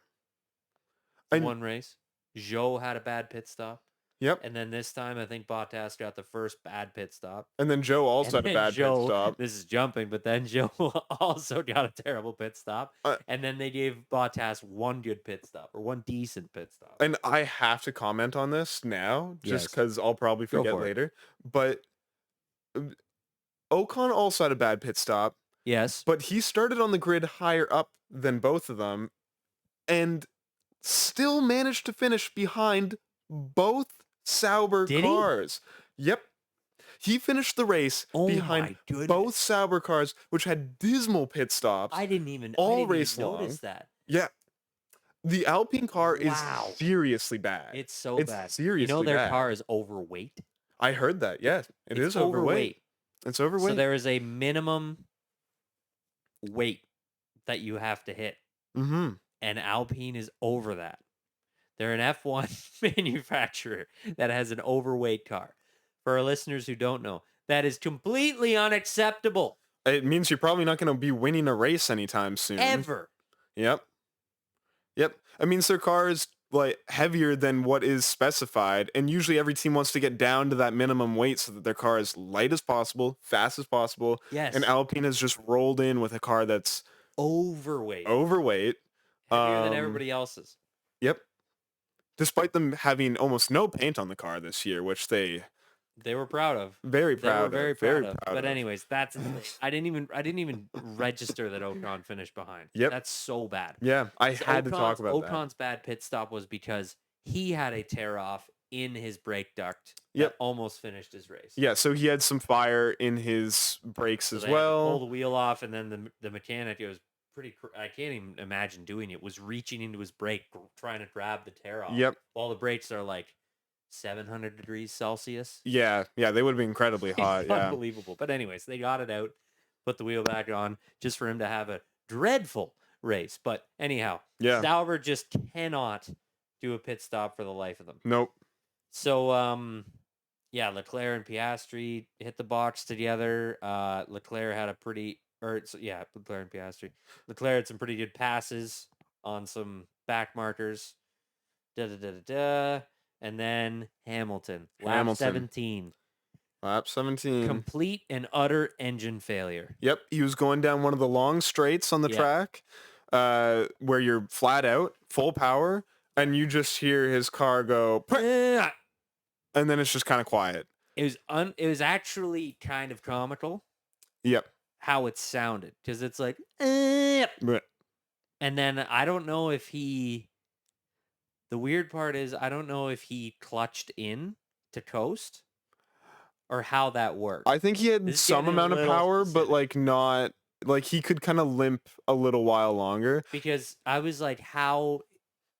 One race. Zhou had a bad pit stop. Yep. And then this time, I think Bottas got the first bad pit stop. And then Zhou also had a bad pit stop. This is jumping, but then Zhou also got a terrible pit stop. And then they gave Bottas one good pit stop, or one decent pit stop. And I have to comment on this now, just because I'll probably forget later. But Ocon also had a bad pit stop. Yes. But he started on the grid higher up than both of them, and still managed to finish behind both Sauber cars. Yep. He finished the race behind both Sauber cars, which had dismal pit stops. I didn't even notice that. Yeah. The Alpine car is seriously bad. It's so bad. Seriously bad. Their car is overweight? I heard that. Yeah, it is overweight. It's overweight. So there is a minimum weight that you have to hit. Mm-hmm. And Alpine is over that. They're an F1 manufacturer that has an overweight car. For our listeners who don't know, that is completely unacceptable. It means you're probably not going to be winning a race anytime soon. Ever. Yep. It means their car is like heavier than what is specified, and usually every team wants to get down to that minimum weight so that their car is light as possible, fast as possible. Yes. And Alpine has just rolled in with a car that's overweight. Heavier than everybody else's. Yep. Despite them having almost no paint on the car this year, which they were proud of. Very proud of. But anyways, that's I didn't even register that Ocon finished behind. Yep. That's so bad. Yeah, I had to talk about that. Ocon's bad pit stop was because he had a tear off in his brake duct that almost finished his race. Yeah, so he had some fire in his brakes as well. Pull the wheel off, and then the mechanic, it was I can't even imagine doing it, was reaching into his brake trying to grab the tear off. Yep. While the brakes are like 700 degrees Celsius. Yeah, they would have been incredibly hot. Yeah. Unbelievable. But anyways, they got it out, put the wheel back on, just for him to have a dreadful race. But anyhow, Sauber just cannot do a pit stop for the life of them. Nope. So, Leclerc and Piastri hit the box together. Leclerc had a pretty Leclerc and Piastri. Leclerc had some pretty good passes on some back markers. And then Hamilton, lap 17. Lap 17. Complete and utter engine failure. Yep, he was going down one of the long straights on the track, where you're flat out, full power, and you just hear his car go, and then it's just kind of quiet. It was actually kind of comical. Yep. How it sounded, because it's like, and then I don't know if the weird part is I don't know if he clutched in to coast or how that worked. I think he had some amount of power, but like not like he could kind of limp a little while longer. Because I was like, how?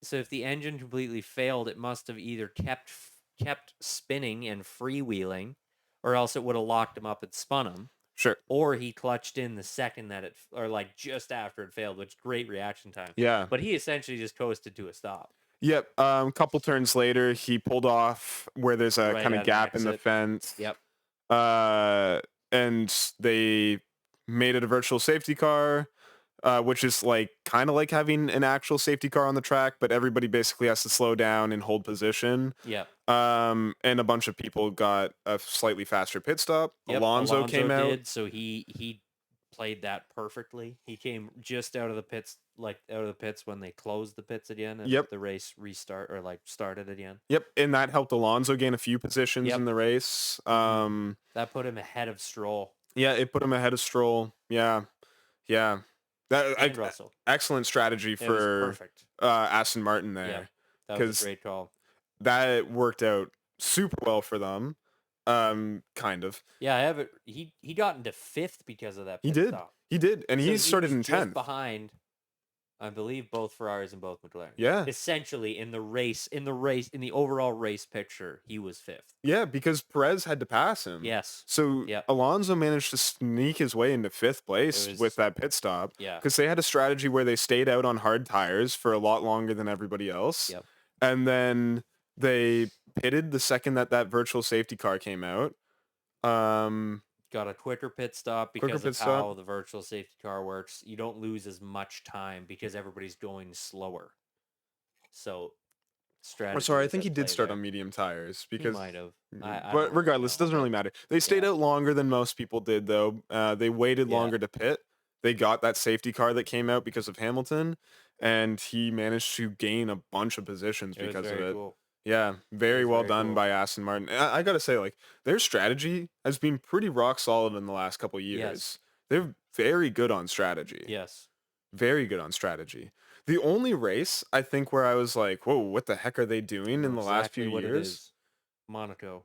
So if the engine completely failed, it must have either kept spinning and freewheeling, or else it would have locked him up and spun him. Sure. Or he clutched in the second that or like just after it failed, which great reaction time. Yeah. But he essentially just coasted to a stop. Yep. Couple turns later, he pulled off where there's a kind of gap in the fence. Yep. And they made it a virtual safety car, which is like kind of like having an actual safety car on the track, but everybody basically has to slow down and hold position. Yep. And a bunch of people got a slightly faster pit stop. Yep. Alonso came out. So he played that perfectly. He came just out of the pits when they closed the pits again and the race started again. Yep, and that helped Alonso gain a few positions in the race. That put him ahead of Stroll. Yeah, it put him ahead of Stroll. Yeah. Russell. Excellent strategy for Aston Martin there. Yeah, that was a great call. That worked out super well for them. Kind of. Yeah, I have it. He got into 5th because of that pit stop. He did, and so he started in 10th. Behind, I believe, both Ferraris and both McLaren. Yeah. Essentially, in the overall race picture, he was 5th. Yeah, because Perez had to pass him. Yes. So Alonso managed to sneak his way into 5th place with that pit stop. Yeah. Because they had a strategy where they stayed out on hard tires for a lot longer than everybody else. Yep. And then they pitted the second that virtual safety car came out. Got a quicker pit stop because of how the virtual safety car works. You don't lose as much time because everybody's going slower. So, strategy. Sorry, I think he did start on medium tires because he might have. But regardless, it doesn't really matter. They stayed out longer than most people did, though. They waited longer to pit. They got that safety car that came out because of Hamilton, and he managed to gain a bunch of positions because of it. Cool. Yeah, very well done by Aston Martin. I gotta say, like, their strategy has been pretty rock solid in the last couple years. Yes. They're very good on strategy. Yes. Very good on strategy. The only race, I think, where I was like, whoa, what the heck are they doing in the last few years? Monaco.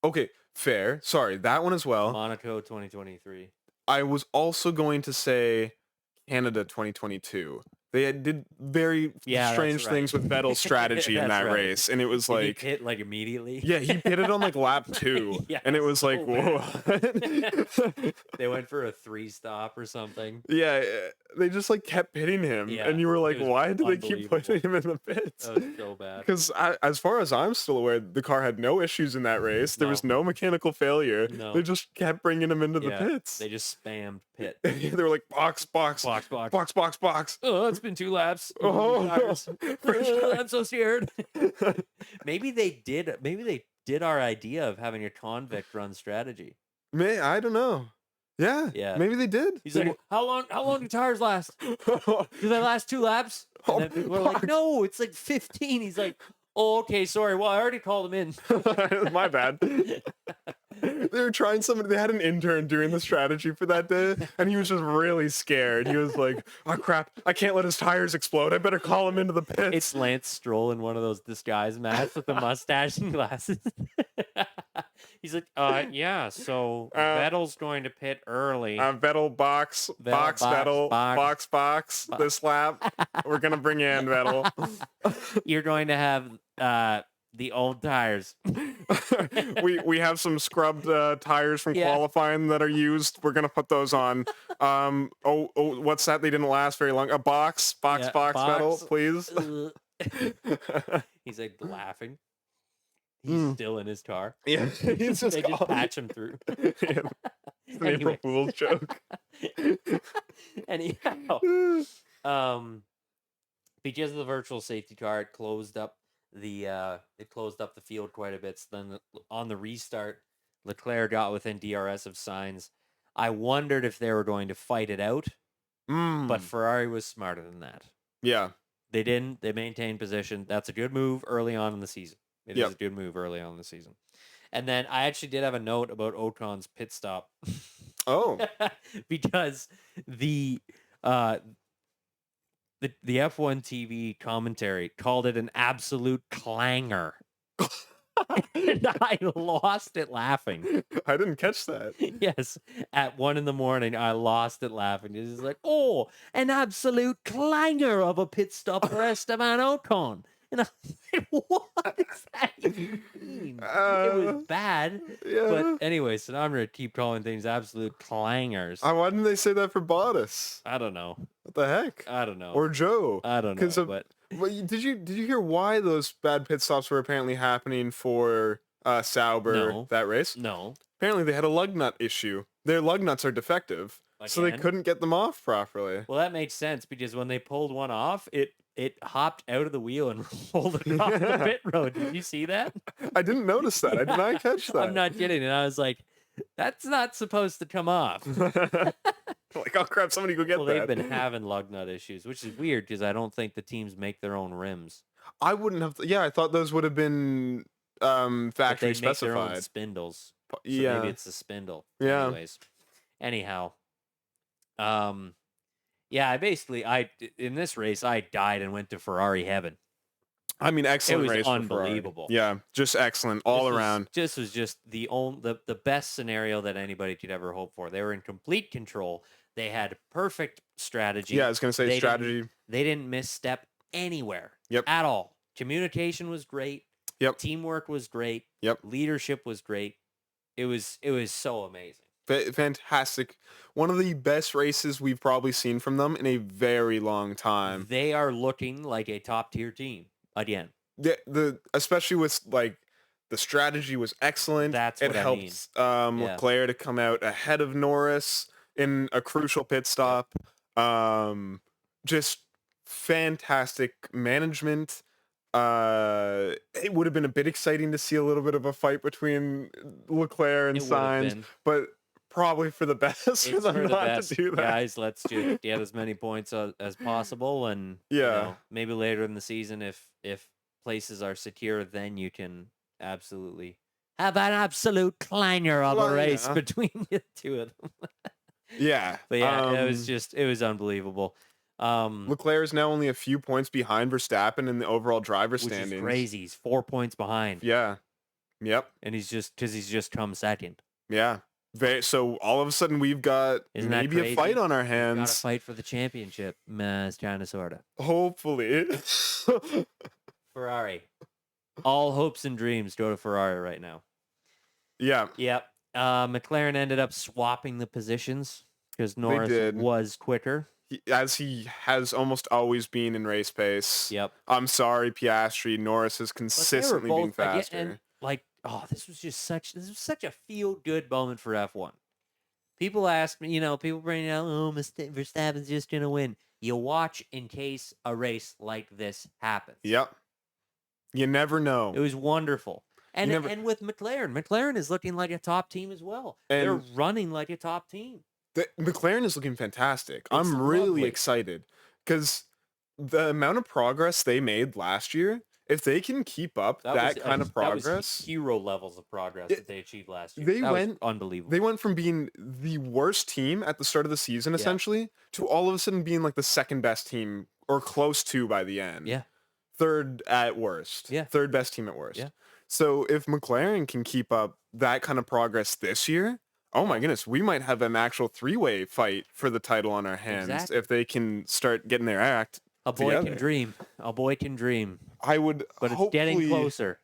Okay, fair. Sorry, that one as well. Monaco 2023. I was also going to say Canada 2022. They did very strange things with Vettel's strategy in that race, and it was like he hit like immediately. Yeah, he pitted on like lap 2, and it was like, whoa. They went for a 3-stop or something. Yeah, they just like kept pitting him, and you were like, why do they keep putting him in the pits? That was so bad. Because as far as I'm still aware, the car had no issues in that race. There was no mechanical failure. No. They just kept bringing him into the pits. They just spammed pit. They were like, box. Oh, it's been 2 laps. Oh, I'm so scared. Maybe they did our idea of having a convict run strategy. I don't know. Yeah. Maybe they did. He's like, how long do tires last? Do they last 2 laps? And then people are like, no, it's like 15. He's like, oh, okay, sorry. Well, I already called him in. My bad. They were trying somebody. They had an intern doing the strategy for that day, and he was just really scared. He was like, "Oh crap! I can't let his tires explode. I better call him into the pits." It's Lance Stroll in one of those disguise masks with the mustache and glasses. He's like, yeah. So Vettel's going to pit early. Vettel box. This lap, we're gonna bring in Vettel. You're going to have the old tires. we have some scrubbed tires from qualifying that are used. We're gonna put those on. What's that? They didn't last very long. A box, Vettel, please. He's like laughing. He's still in his car. Yeah, he's They just patch him through. Yeah. It's an April Fool's joke. Anyhow, because of the virtual safety car, it closed up the field quite a bit. So then on the restart, Leclerc got within DRS of Sainz. I wondered if they were going to fight it out, but Ferrari was smarter than that. Yeah. They didn't. They maintained position. That's a good move early on in the season. It is a good move early on in the season. And then I actually did have a note about Ocon's pit stop. Oh. Because the F1 TV commentary called it an absolute clanger. And I lost it laughing. I didn't catch that. Yes. At 1 a.m, I lost it laughing. It was like, oh, an absolute clanger of a pit stop for Esteban Ocon. And I was like, what does that even mean? It was bad. Yeah. But anyway, so now I'm going to keep calling things absolute clangers. Why didn't they say that for Bottas? I don't know. What the heck? I don't know. Or Joe? I don't know. But did you hear why those bad pit stops were apparently happening for Sauber that race? No. Apparently they had a lug nut issue. Their lug nuts are defective, so they couldn't get them off properly. Well, that makes sense because when they pulled one off, it hopped out of the wheel and rolled across the pit road. Did you see that? I didn't notice that. I did not catch that. I'm not kidding. And I was like, that's not supposed to come off. Like, oh crap, somebody go get that. They've been having lug nut issues, which is weird because I don't think the teams make their own rims. I wouldn't have. Yeah, I thought those would have been factory specified. Make their own spindles. So maybe it's a spindle. Yeah. Anyhow. Yeah, in this race, I died and went to Ferrari heaven. I mean, excellent race. It was unbelievable. Yeah, just excellent all around. This was just the best scenario that anybody could ever hope for. They were in complete control. They had perfect strategy. Yeah, I was going to say strategy. They didn't misstep anywhere. Yep. At all. Communication was great. Yep. Teamwork was great. Yep. Leadership was great. It was so amazing. Fantastic. One of the best races we've probably seen from them in a very long time. They are looking like a top tier team again. Especially with like the strategy was excellent. That's what I mean. Leclerc to come out ahead of Norris in a crucial pit stop. Just fantastic management. It would have been a bit exciting to see a little bit of a fight between Leclerc and Sainz, but probably for the best for them not to do that. Guys, let's just get as many points as possible, and maybe later in the season, if places are secure, then you can absolutely have an absolute clanger of a race between the two of them. Yeah, but it was unbelievable. Leclerc is now only a few points behind Verstappen in the overall driver standings. Which is crazy. He's 4 points behind. Yeah. Yep. And he's just come second. Yeah. So all of a sudden we've got maybe a fight on our hands. We've got a fight for the championship. It's kind of sorta. Hopefully. Ferrari. All hopes and dreams go to Ferrari right now. Yeah. Yep. McLaren ended up swapping the positions because Norris was quicker. As he has almost always been in race pace. Yep. I'm sorry, Piastri. Norris has consistently been faster. This was such a feel-good moment for F1. People ask me, people bring out, Verstappen's just going to win. You watch in case a race like this happens. Yep. You never know. It was wonderful. And with McLaren is looking like a top team as well. They're running like a top team. McLaren is looking fantastic. I'm really excited because the amount of progress they made last year, if they can keep up that kind of progress, that was hero levels of progress that they achieved last year. Was unbelievable. They went from being the worst team at the start of the season, essentially, to all of a sudden being like the second best team or close to by the end. Yeah. Third at worst. Yeah. Third best team at worst. Yeah. So if McLaren can keep up that kind of progress this year, oh my goodness, we might have an actual three-way fight for the title on our hands if they can start getting their act together. Can dream. A boy can dream. I would, but it's getting closer.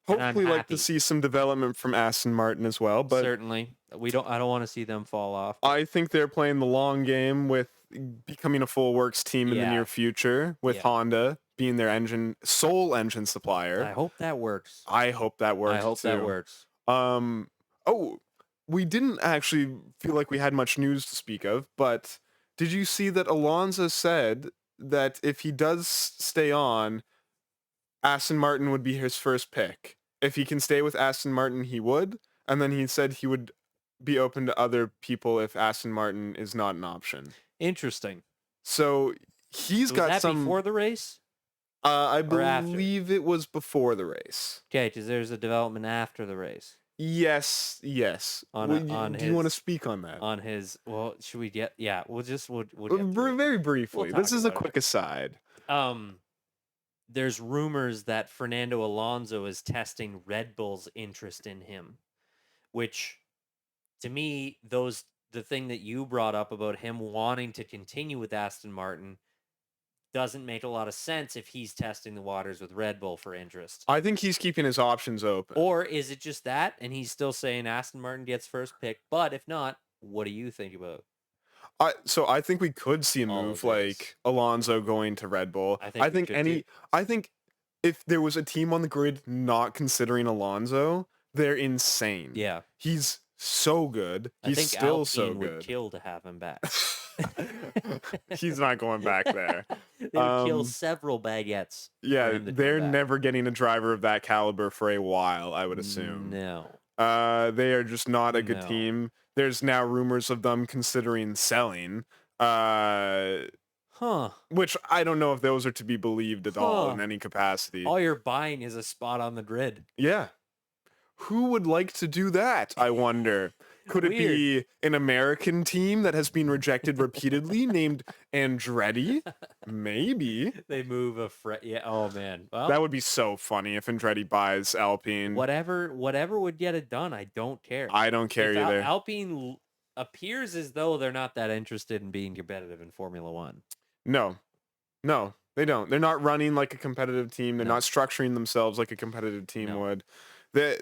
Hopefully, like to see some development from Aston Martin as well. But certainly, I don't want to see them fall off. I think they're playing the long game with becoming a full works team in the near future with Honda. being their sole engine supplier. I hope that works. I hope that works. I hope too. that works. Oh, we didn't actually feel like we had much news to speak of, but did you see that Alonso said that if he does stay on, Aston Martin would be his first pick. If he can stay with Aston Martin, he would. And then he said he would be open to other people if Aston Martin is not an option. Interesting. So he's got that some before the race. I believe it was before the race. Okay, because there's a development after the race. Yes. Do you want to speak on that? On his, well, should we get? Yeah, we'll very briefly. This is a quick aside. There's rumors that Fernando Alonso is testing Red Bull's interest in him, which, to me, the thing that you brought up about him wanting to continue with Aston Martin doesn't make a lot of sense if he's testing the waters with Red Bull for interest. I think he's keeping his options open. Or is it just that, and he's still saying Aston Martin gets first pick? But if not, what do you think about? So I think we could see a move like Alonso going to Red Bull. I think if there was a team on the grid not considering Alonso, they're insane. Yeah, he's so good. He's still so good. Would kill to have him back. He's not going back there. They would kill several baguettes. Yeah, they're never getting a driver of that caliber for a while, I would assume. No. They are just not a good team. There's now rumors of them considering selling. Which I don't know if those are to be believed at all in any capacity. All you're buying is a spot on the grid. Yeah. Who would like to do that, I wonder? Could it be an American team that has been rejected repeatedly named Andretti? Maybe. They move yeah. Oh, man. Well, that would be so funny if Andretti buys Alpine. Whatever would get it done, I don't care. I don't care either. Alpine appears as though they're not that interested in being competitive in Formula One. No, they don't. They're not running like a competitive team. They're not structuring themselves like a competitive team would. They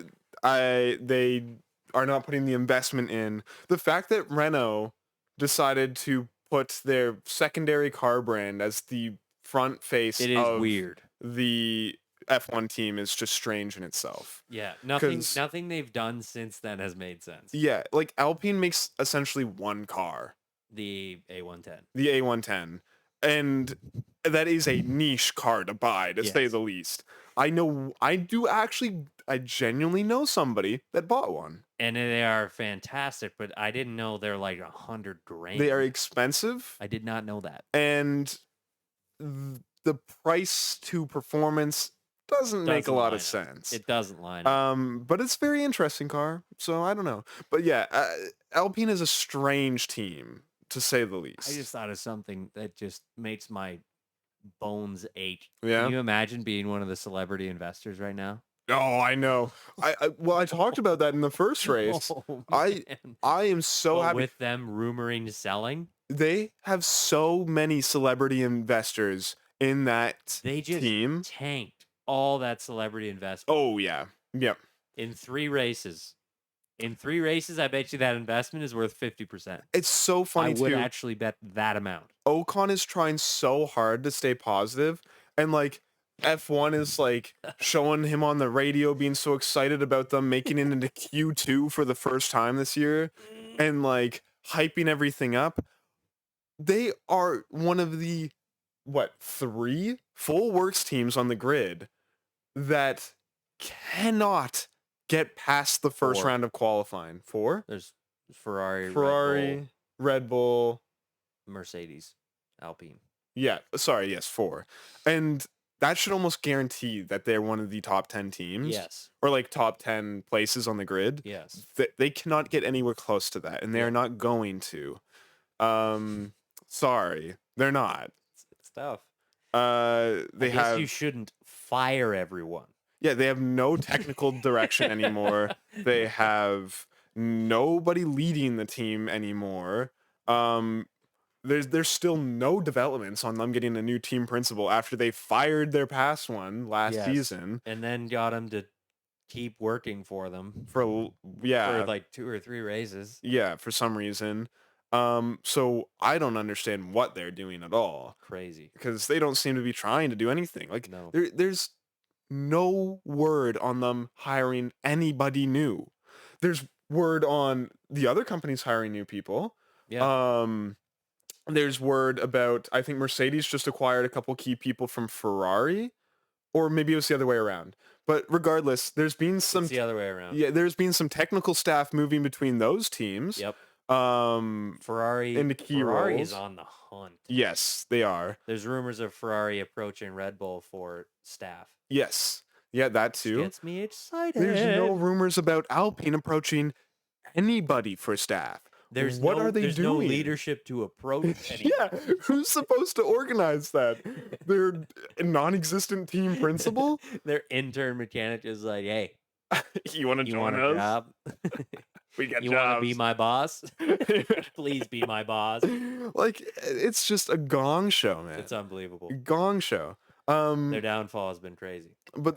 are not putting the investment in. The fact that Renault decided to put their secondary car brand as the front face of weird. The F1 team is just strange in itself. Yeah, nothing they've done since then has made sense. Yeah, like Alpine makes essentially one car. The A110. The A110. And that is a niche car to buy, to say the least. I genuinely know somebody that bought one. And they are fantastic, but I didn't know they're like $100,000. They are expensive. I did not know that. And the price to performance doesn't make a lot of sense. It doesn't line up. But it's a very interesting car, so I don't know. But yeah, Alpine is a strange team, to say the least. I just thought of something that just makes my bones ache. Yeah. Can you imagine being one of the celebrity investors right now? Oh, I know. I talked about that in the first race. I am so happy with them rumoring selling. They have so many celebrity investors in that they just team. Tanked all that celebrity investment. Oh yeah. Yep. In 3 races. In 3 races, I bet you that investment is worth 50%. It's so funny I would actually bet that amount. Ocon is trying so hard to stay positive, and like F1 is like showing him on the radio being so excited about them making it into Q2 for the first time this year and like hyping everything up. They are one of the 3 full works teams on the grid that cannot get past the first round of qualifying. 4? There's Ferrari, Red Bull, Mercedes, Alpine. Yeah, sorry, yes, 4. And that should almost guarantee that they're one of the top 10 teams. Yes. Or like top 10 places on the grid. Yes. They cannot get anywhere close to that, and they are not going to. Sorry, they're not. It's tough. I guess you shouldn't fire everyone. Yeah, they have no technical direction anymore. They have nobody leading the team anymore. There's still no developments on them getting a new team principal after they fired their past one last season. And then got him to keep working for them for like 2 or 3 races. Yeah, for some reason. So I don't understand what they're doing at all. Crazy. Because they don't seem to be trying to do anything. Like, No. there's no word on them hiring anybody new. There's word on the other companies hiring new people. Yeah. There's word about, I think Mercedes just acquired a couple key people from Ferrari, or maybe it was the other way around. But regardless, there's been some It's the other way around. Yeah, there's been some technical staff moving between those teams. Yep. Ferrari into key Ferrari roles. is on the hunt. Yes, they are. There's rumors of Ferrari approaching Red Bull for staff. Yes. Yeah, that too. Which gets me excited. There's no rumors about Alpine approaching anybody for staff. What are they doing? There's no leadership to approach anybody. Yeah, who's supposed to organize that? Their non-existent team principal? Their intern mechanic is like, hey, you want to join a us? job? We got you jobs. Want to be my boss? Please be my boss. Like, it's just a gong show, man. It's unbelievable. Gong show. Their downfall has been crazy. But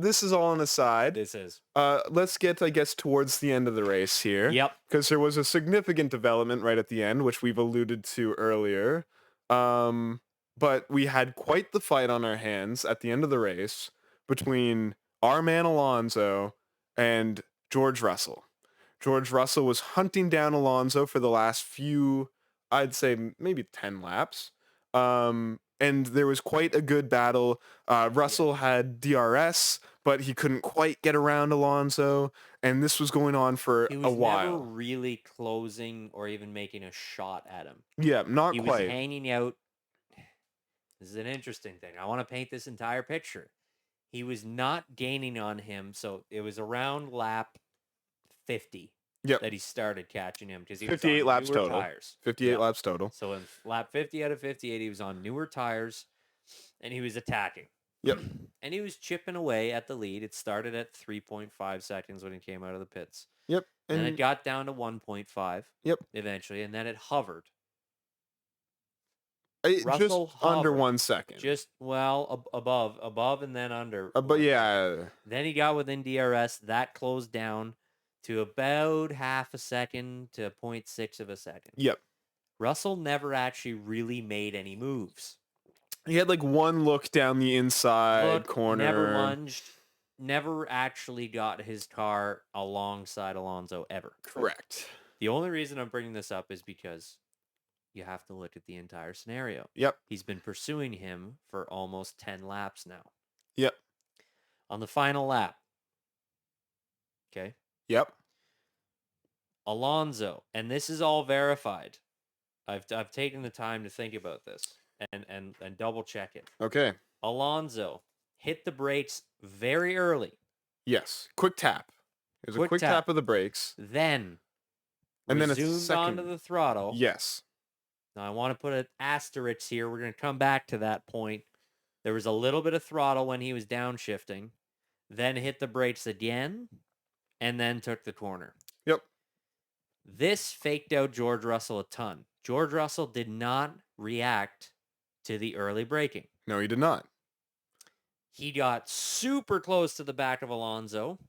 this is all an aside. This is. Let's get, I guess, towards the end of the race here. Yep. Because there was a significant development right at the end, which we've alluded to earlier. But we had quite the fight on our hands at the end of the race between our man Alonso and George Russell. George Russell was hunting down Alonso for the last few, I'd say maybe 10 laps. And there was quite a good battle. Russell had DRS, but he couldn't quite get around Alonso, and this was going on for a while. He was never really closing or even making a shot at him. Yeah, not he quite. He was hanging out. This is an interesting thing. I want to paint this entire picture. He was not gaining on him, so it was around lap 50 that he started catching him because he 58 was on laps newer total. tires. 58 laps total. So in lap 50 out of 58, he was on newer tires, and he was attacking. Yep. And he was chipping away at the lead. It started at 3.5 seconds when he came out of the pits. Yep. And it got down to 1.5. Yep. Eventually, and then it hovered. Russell just hovered, under 1 second. Just above, and then under. But yeah. Then he got within DRS. That closed down to about half a second to 0.6 of a second. Yep. Russell never actually really made any moves. He had like one look down the inside corner. Never lunged. Never actually got his car alongside Alonso ever. Correct. The only reason I'm bringing this up is because you have to look at the entire scenario. Yep. He's been pursuing him for almost 10 laps now. Yep. On the final lap. Okay. Yep. Alonso, and this is all verified. I've taken the time to think about this and double check it. Okay. Alonso hit the brakes very early. Yes. Quick tap. It was a quick tap of the brakes. Then and then zoomed onto the throttle. Yes. Now I want to put an asterisk here. We're going to come back to that point. There was a little bit of throttle when he was downshifting, then hit the brakes again, and then took the corner. Yep. This faked out George Russell a ton. George Russell did not react to the early braking. No, he did not. He got super close to the back of Alonso,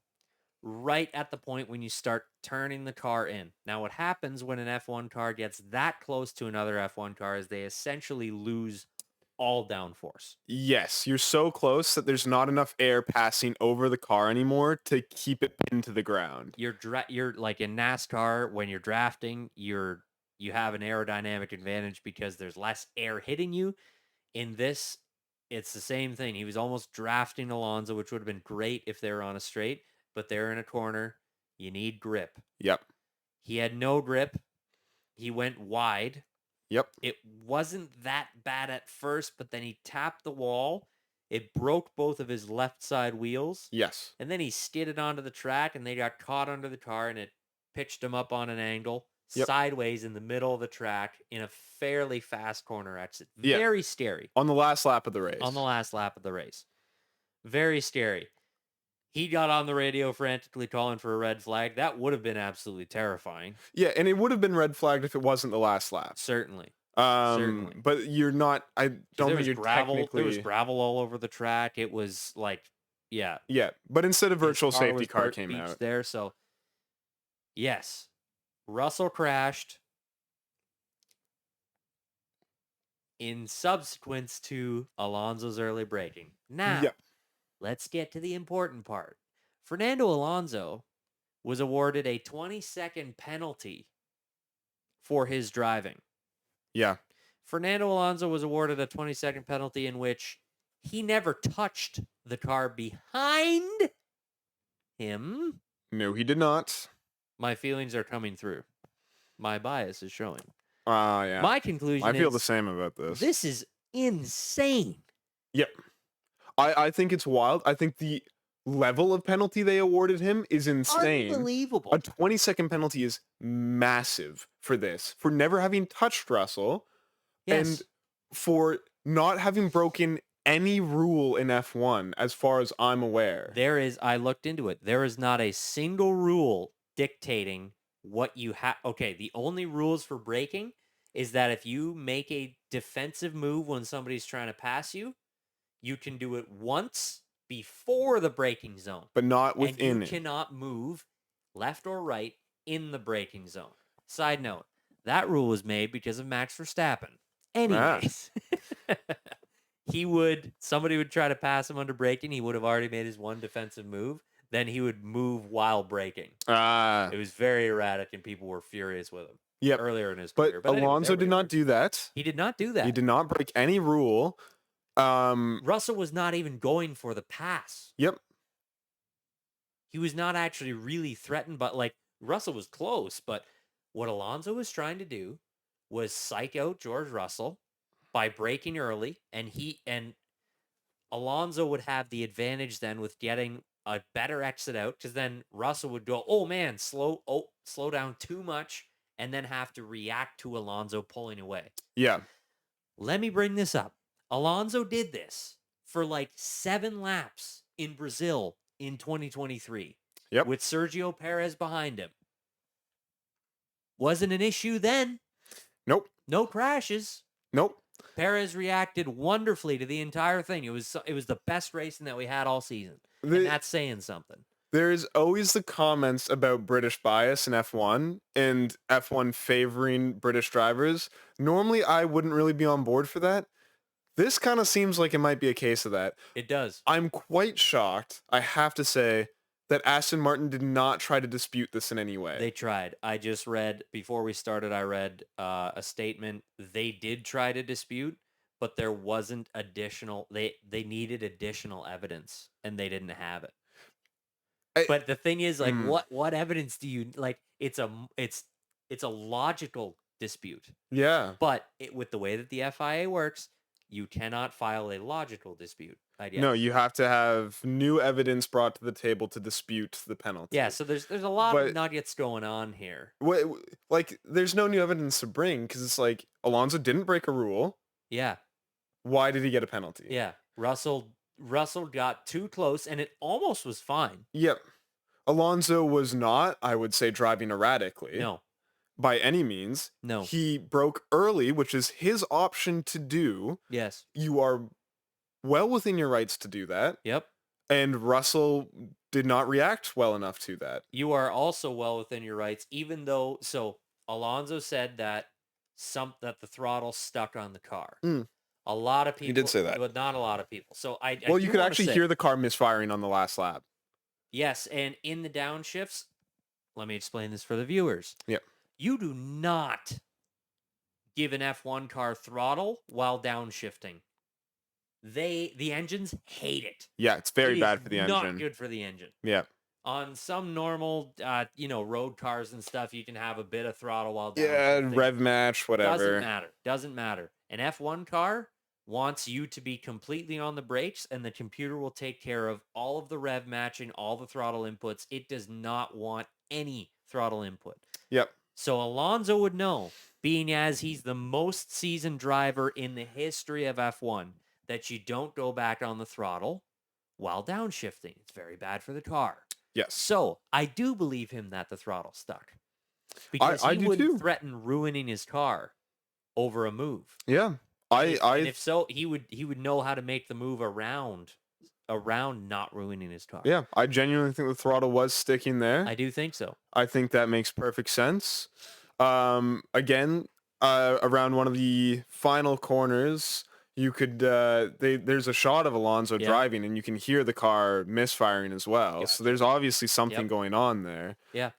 right at the point when you start turning the car in. Now, what happens when an F1 car gets that close to another F1 car is they essentially lose all downforce. Yes, you're so close that there's not enough air passing over the car anymore to keep it pinned to the ground. You're like in NASCAR when you're drafting, you have an aerodynamic advantage because there's less air hitting you. In this, it's the same thing. He was almost drafting Alonso, which would have been great if they were on a straight, but they're in a corner. You need grip. Yep. He had no grip. He went wide. Yep. It wasn't that bad at first, but then he tapped the wall. It broke both of his left side wheels. Yes. And then he skidded onto the track, and they got caught under the car, and it pitched him up on an angle. Yep. Sideways in the middle of the track in a fairly fast corner exit. Very scary. On the last lap of the race. Very scary. He got on the radio frantically calling for a red flag. That would have been absolutely terrifying. Yeah, and it would have been red flagged if it wasn't the last lap. Certainly. But you're not. I don't think you're technically. There was gravel all over the track. It was like, yeah. Yeah, but instead of virtual safety car came out there. So, yes, Russell crashed. in subsequence to Alonso's early braking. Now, Yep. let's get to the important part. Fernando Alonso was awarded a 20-second penalty for his driving. Yeah. Fernando Alonso was awarded a 20-second penalty in which he never touched the car behind him. No, he did not. My feelings are coming through. My bias is showing. Yeah. My conclusion I feel is the same about this. This is insane. Yep. I think it's wild. I think the level of penalty they awarded him is insane. Unbelievable. A 20-second penalty is massive for this, for never having touched Russell, Yes. and for not having broken any rule in F1, as far as I'm aware. I looked into it. There is not a single rule dictating what you have. Okay, the only rules for braking is that if you make a defensive move when somebody's trying to pass you, you can do it once before the braking zone. But not within and you it. cannot move left or right in the braking zone. Side note, that rule was made because of Max Verstappen. Anyways, somebody would try to pass him under braking. He would have already made his one defensive move. Then he would move while braking. It was very erratic, and people were furious with him. Yep. Earlier in his career. But Alonso did not do that. He did not do that. He did not break any rule. Russell was not even going for the pass. Yep. He was not actually really threatened, but like Russell was close. But what Alonso was trying to do was psych out George Russell by braking early, and Alonso would have the advantage then with getting a better exit out, because then Russell would go, oh man, slow down too much, and then have to react to Alonso pulling away. Yeah. Let me bring this up. Alonso did this for like 7 laps in Brazil in 2023. Yep. With Sergio Perez behind him. Wasn't an issue then. Nope. No crashes. Nope. Perez reacted wonderfully to the entire thing. It was the best racing that we had all season. And that's saying something. There's always the comments about British bias in F1 and F1 favoring British drivers. Normally, I wouldn't really be on board for that. This kind of seems like it might be a case of that. It does. I'm quite shocked, I have to say, that Aston Martin did not try to dispute this in any way. They tried. I just read, before we started, I read a statement. They did try to dispute, but there wasn't additional, they needed additional evidence, and they didn't have it. But the thing is, like, what evidence do you, like, it's a logical dispute. Yeah. But with the way that the FIA works, you cannot file a logical dispute. No, you have to have new evidence brought to the table to dispute the penalty. Yeah, so there's a lot of nuggets going on here. Like, there's no new evidence to bring, because it's like, Alonso didn't break a rule. Yeah. Why did he get a penalty? Yeah. Russell got too close, and it almost was fine. Yep. Alonso was not, I would say, driving erratically. No. By any means. No. He broke early, which is his option to do. Yes. You are well within your rights to do that. Yep. And Russell did not react well enough to that. You are also well within your rights, even though, so Alonso said that the throttle stuck on the car. A lot of people. He did say that. But not a lot of people. So you could actually hear the car misfiring on the last lap. Yes, and in the downshifts, let me explain this for the viewers. Yep. You do not give an F1 car throttle while downshifting. The engines hate it. Yeah, it's very bad for the engine. Not good for the engine. Yeah. On some normal, road cars and stuff, you can have a bit of throttle while downshifting. Yeah, rev match, whatever. Doesn't matter. An F1 car wants you to be completely on the brakes, and the computer will take care of all of the rev matching, all the throttle inputs. It does not want any throttle input. Yep. So Alonso would know, being as he's the most seasoned driver in the history of F1, that you don't go back on the throttle while downshifting. It's very bad for the car. Yes. So I do believe him that the throttle stuck. Because he wouldn't threaten ruining his car over a move. Yeah. And if so, he would know how to make the move around not ruining his car. Yeah, I genuinely think the throttle was sticking there. I do think so. I think that makes perfect sense. Again, around one of the final corners, you could there's a shot of Alonso driving, and you can hear the car misfiring as well. Gotcha. So there's obviously something going on there. Yeah.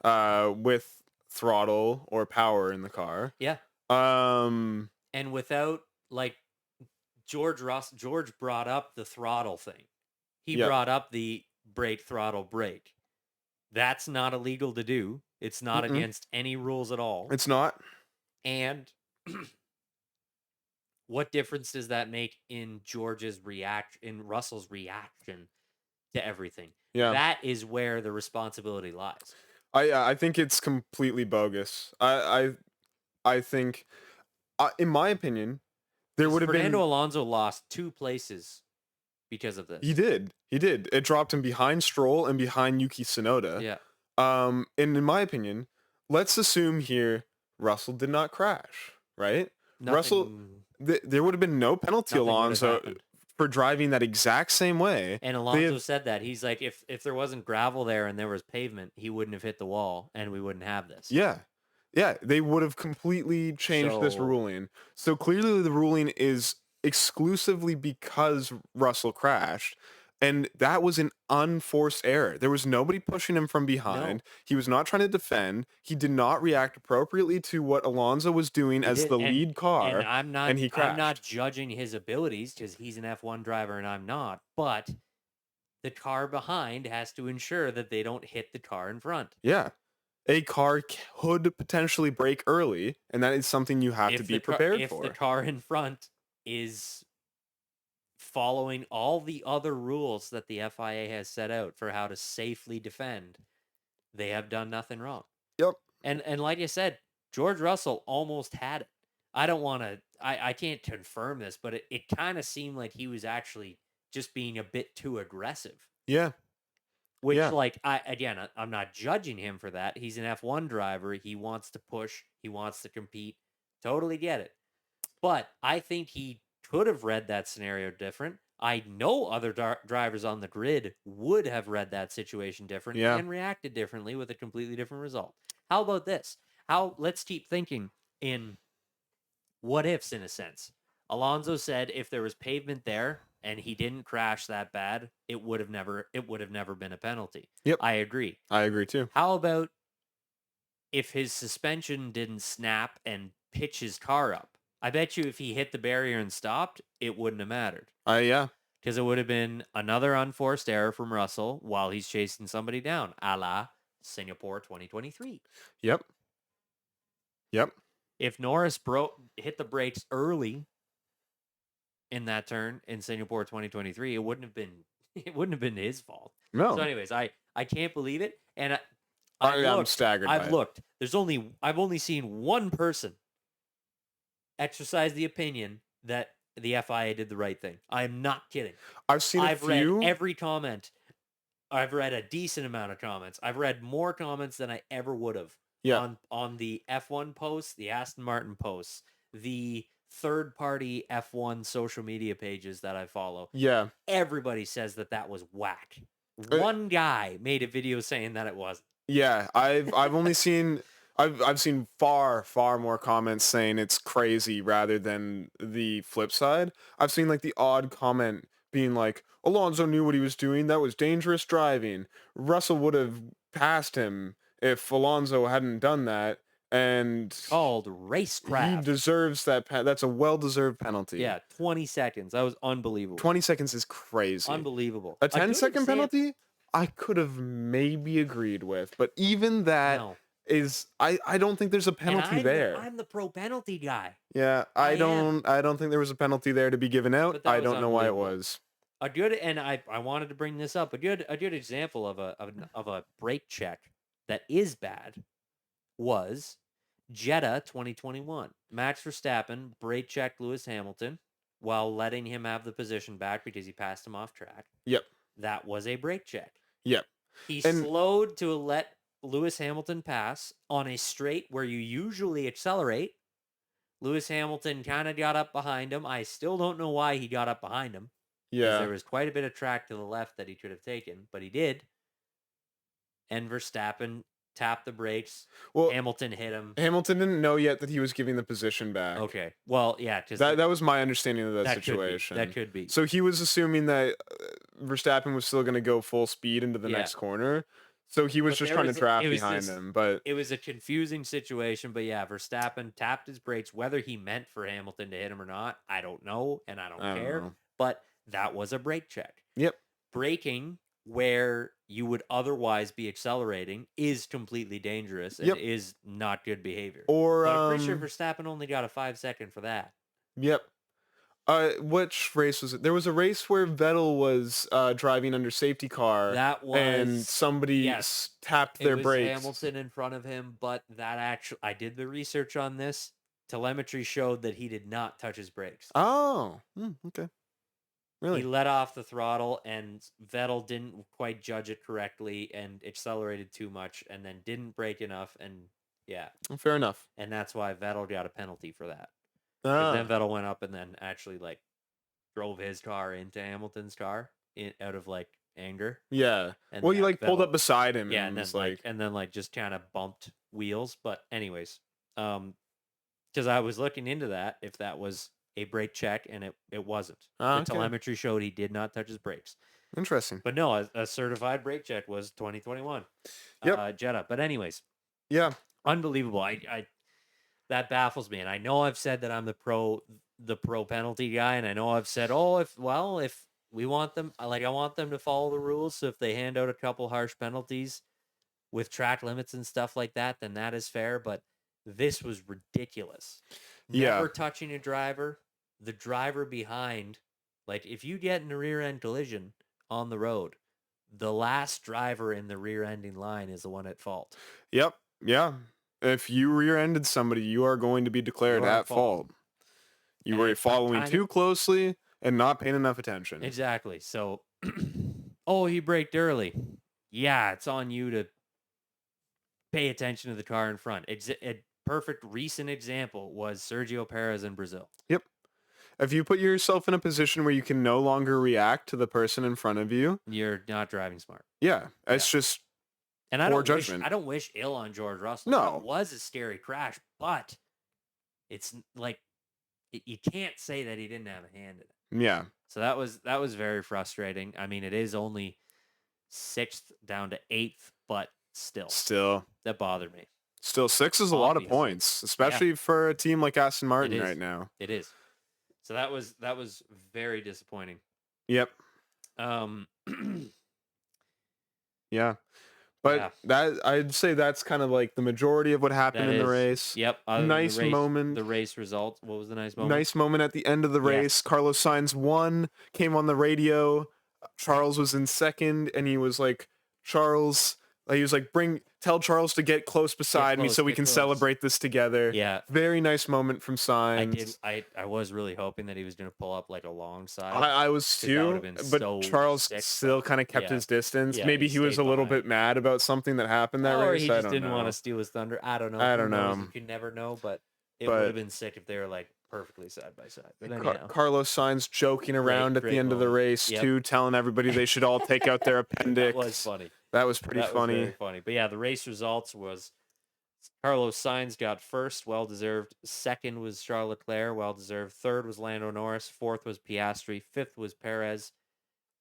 With throttle or power in the car. Yeah. And without like George brought up the throttle thing. He brought up the brake throttle brake. That's not illegal to do. It's not against any rules at all. It's not. And what difference does that make in Russell's reaction to everything? Yeah. That is where the responsibility lies. I think it's completely bogus. I think, in my opinion, there would have been... Fernando Alonso lost 2 places because of this. He did. It dropped him behind Stroll and behind Yuki Tsunoda. Yeah. And in my opinion, let's assume here Russell did not crash, right? Russell, there would have been no penalty, Alonso, for driving that exact same way. And Alonso said that. He's like, if there wasn't gravel there and there was pavement, he wouldn't have hit the wall and we wouldn't have this. Yeah. Yeah, they would have completely changed this ruling. So clearly the ruling is exclusively because Russell crashed. And that was an unforced error. There was nobody pushing him from behind. No. He was not trying to defend. He did not react appropriately to what Alonso was doing as the lead car. And he crashed. I'm not judging his abilities because he's an F1 driver and I'm not. But the car behind has to ensure that they don't hit the car in front. Yeah. A car could potentially brake early, and that is something you have to be prepared for. If the car in front is following all the other rules that the FIA has set out for how to safely defend, they have done nothing wrong. Yep. And like you said, George Russell almost had it. I can't confirm this, but it kind of seemed like he was actually just being a bit too aggressive. Yeah. Which, I'm not judging him for that. He's an F1 driver. He wants to push. He wants to compete. Totally get it. But I think he could have read that scenario different. I know other drivers on the grid would have read that situation different and reacted differently with a completely different result. How about this? Let's keep thinking in what ifs, in a sense. Alonso said if there was pavement there and he didn't crash that bad, it would have never been a penalty. Yep. I agree. I agree too. How about if his suspension didn't snap and pitch his car up? I bet you if he hit the barrier and stopped, it wouldn't have mattered. Yeah. Because it would have been another unforced error from Russell while he's chasing somebody down, a la Singapore 2023. Yep. If Norris hit the brakes early in that turn in Singapore 2023, it wouldn't have been his fault. No. So anyways, I can't believe it. And I'm staggered. I've looked. I've only seen one person exercise the opinion that the FIA did the right thing. I'm not kidding. I've read every comment. I've read a decent amount of comments. I've read more comments than I ever would have. Yeah. On the F1 posts, the Aston Martin posts, the third-party F1 social media pages that I follow. Yeah. Everybody says that was whack. One guy made a video saying that it wasn't. Yeah, I've only seen I've seen far more comments saying it's crazy rather than the flip side. I've seen like the odd comment being like, Alonso knew what he was doing. That was dangerous driving. Russell would have passed him if Alonso hadn't done that. And called racecraft. He deserves that. That's a well-deserved penalty. Yeah, 20 seconds. That was unbelievable. 20 seconds is crazy. Unbelievable. A 10-second penalty, I could have maybe agreed with, but even that is, I don't think there's a penalty there. I'm the pro penalty guy. Yeah, I don't think there was a penalty there to be given out. I don't know why it was. A good, and I wanted to bring this up. A good example of a brake check that is bad was Jeddah 2021. Max Verstappen brake checked Lewis Hamilton while letting him have the position back because he passed him off track. Yep. That was a brake check. Yep. He slowed to let Lewis Hamilton pass on a straight where you usually accelerate. Lewis Hamilton kind of got up behind him. I still don't know why he got up behind him. Yeah. There was quite a bit of track to the left that he could have taken, but he did. And Verstappen tapped the brakes. Well, Hamilton hit him. Hamilton didn't know yet that he was giving the position back. Okay. Well, yeah. That was my understanding of that situation. That could be. So he was assuming that Verstappen was still going to go full speed into the next corner. So he was just trying to draft behind him. But it was a confusing situation. But yeah, Verstappen tapped his brakes. Whether he meant for Hamilton to hit him or not, I don't know, and I don't care. But that was a brake check. Yep. Braking where you would otherwise be accelerating is completely dangerous and is not good behavior. But I'm pretty sure Verstappen only got a 5-second for that. Yep. Which race was it? There was a race where Vettel was driving under safety car. And somebody tapped their brakes. Hamilton in front of him, but I did the research on this. Telemetry showed that he did not touch his brakes. Oh, okay. Really? He let off the throttle, and Vettel didn't quite judge it correctly and accelerated too much, and then didn't brake enough, and fair enough. And that's why Vettel got a penalty for that. Then Vettel went up and then actually drove his car into Hamilton's car out of anger. Yeah. And well, you pulled up beside him. Yeah, and then just kind of bumped wheels. But anyways, because I was looking into that if that was a brake check, and it wasn't. The telemetry showed he did not touch his brakes. Interesting. But no, a certified brake check was 2021. Jeddah. But anyways, unbelievable. I that baffles me, and I know I've said that I'm the pro penalty guy, and I know I've said, if we want them, I want them to follow the rules. So if they hand out a couple harsh penalties with track limits and stuff like that, then that is fair. But this was ridiculous. Never touching a driver, the driver behind. If you get in a rear end collision on the road, the last driver in the rear ending line is the one at fault. Yep. Yeah. If you rear-ended somebody, you are going to be declared at fault. You were following too closely and not paying enough attention. Exactly. So, he braked early. Yeah, it's on you to pay attention to the car in front. A perfect recent example was Sergio Perez in Brazil. Yep. If you put yourself in a position where you can no longer react to the person in front of you, you're not driving smart. Yeah, it's just poor judgment. I don't wish ill on George Russell. No. It was a scary crash, but it's you can't say that he didn't have a hand in it. Yeah. So that was very frustrating. I mean, it is only 6th down to 8th, but still that bothered me. Still, 6 is a lot of points, especially for a team like Aston Martin right now. It is. So that was very disappointing. Yep. Yeah. But that I'd say that's kind of the majority of what happened in the race. Yep. Nice moment. The race result. What was the nice moment? Nice moment at the end of the race. Carlos Sainz won, came on the radio. Charles was in second, and he was like, Charles, he was like, tell Charles to get close beside me so we can celebrate this together. Yeah. Very nice moment from Sainz. I was really hoping that he was going to pull up alongside. I was too, but Charles still kind of kept his distance. Maybe he was a little bit mad about something that happened that race. Or he just didn't want to steal his thunder. I don't know. You can never know, but it would have been sick if they were perfectly side by side. But Carlos Sainz joking around at the end of the race too, telling everybody they should all take out their appendix. That was funny. That was pretty funny. Was very funny. But yeah, the race results was Carlos Sainz got first, well deserved. Second was Charles Leclerc, well deserved. Third was Lando Norris. Fourth was Piastri. Fifth was Perez.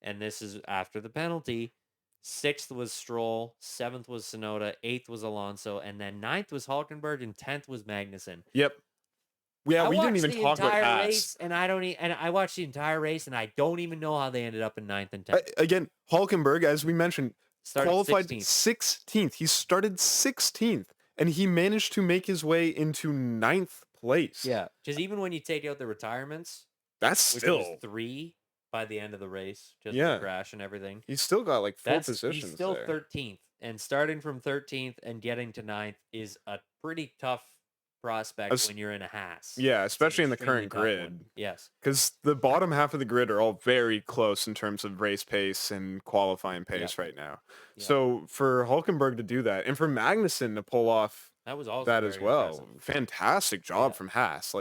And this is after the penalty. Sixth was Stroll. Seventh was Tsunoda. Eighth was Alonso. And then ninth was Hulkenberg. And 10th was Magnussen. Yep. Yeah, we didn't even talk about race, and I watched the entire race, and I don't even know how they ended up in 9th and 10th. Again, Hulkenberg, as we mentioned, qualified 16th. He started 16th, and he managed to make his way into 9th place. Yeah, because even when you take out the retirements, that's still was 3 by the end of the race, just the crash and everything. He's still got full positions. He's still 13th, and starting from 13th and getting to 9th is a pretty tough prospect when you're in a Haas. Yeah, especially in the current grid. Yes. Because the bottom half of the grid are all very close in terms of race pace and qualifying pace right now. Yep. So for Hulkenberg to do that, and for Magnussen to pull off that was also that as well. Impressive. Fantastic job from Haas.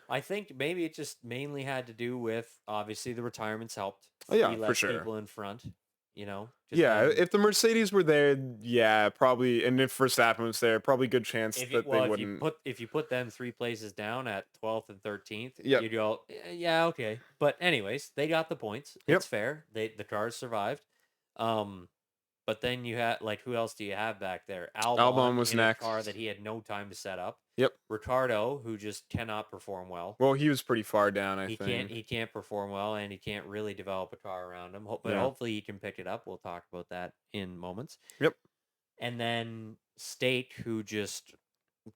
I think maybe it just mainly had to do with obviously the retirements helped. Oh yeah, for sure. People in front. Yeah, if the Mercedes were there, yeah, probably, and if Verstappen was there, probably good chance that they wouldn't. If you put them 3 places down at 12th and 13th, Yep. you'd go, yeah, okay. But anyways, they got the points. It's fair. The cars survived. But then you had who else do you have back there? Albon was in next. A car that he had no time to set up. Yep. Ricardo, who just cannot perform well. Well, he was pretty far down, I think. He can't perform well, and he can't really develop a car around him. But hopefully he can pick it up. We'll talk about that in moments. Yep. And then State, who just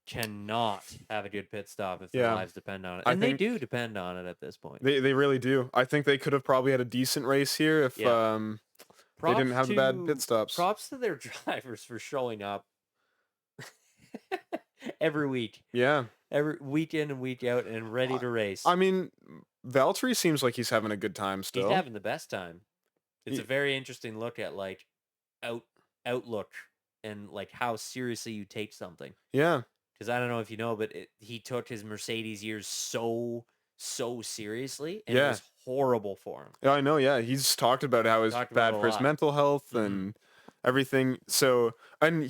cannot have a good pit stop if their lives depend on it. And they do depend on it at this point. They really do. I think they could have probably had a decent race here if they didn't have the bad pit stops. Props to their drivers for showing up every week. Yeah. Every week in and week out and ready to race. I mean, Valtteri seems like he's having a good time still. He's having the best time. It's a very interesting look at outlook and how seriously you take something. Yeah. Because I don't know if you know, but he took his Mercedes years so seriously, and it was horrible for him. Yeah, I know. Yeah, he's talked about how it's bad for his mental health and everything. So, and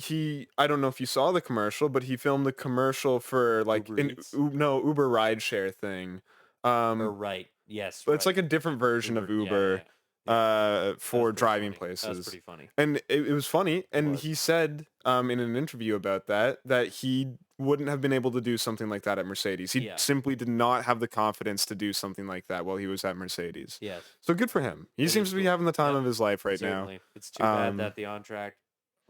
I don't know if you saw the commercial, but he filmed the commercial for Uber rideshare thing. Yes. But it's like a different version of Uber. For driving places. That's pretty funny. And it was funny. And he said in an interview about that he wouldn't have been able to do something like that at Mercedes. He simply did not have the confidence to do something like that while he was at Mercedes. Yes. So good for him. He seems to be having the time of his life right now. It's too bad that the on-track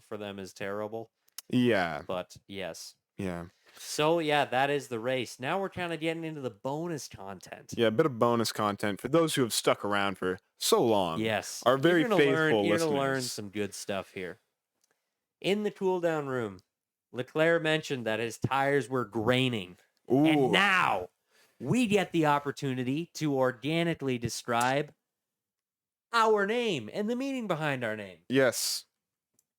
for them is terrible. Yeah. But yes. Yeah. So, that is the race. Now we're kind of getting into the bonus content. Yeah, a bit of bonus content for those who have stuck around for so long. Yes. Our very faithful listeners. You're going to learn some good stuff here. In the cool-down room, Leclerc mentioned that his tires were graining. Ooh. And now we get the opportunity to organically describe our name and the meaning behind our name. Yes.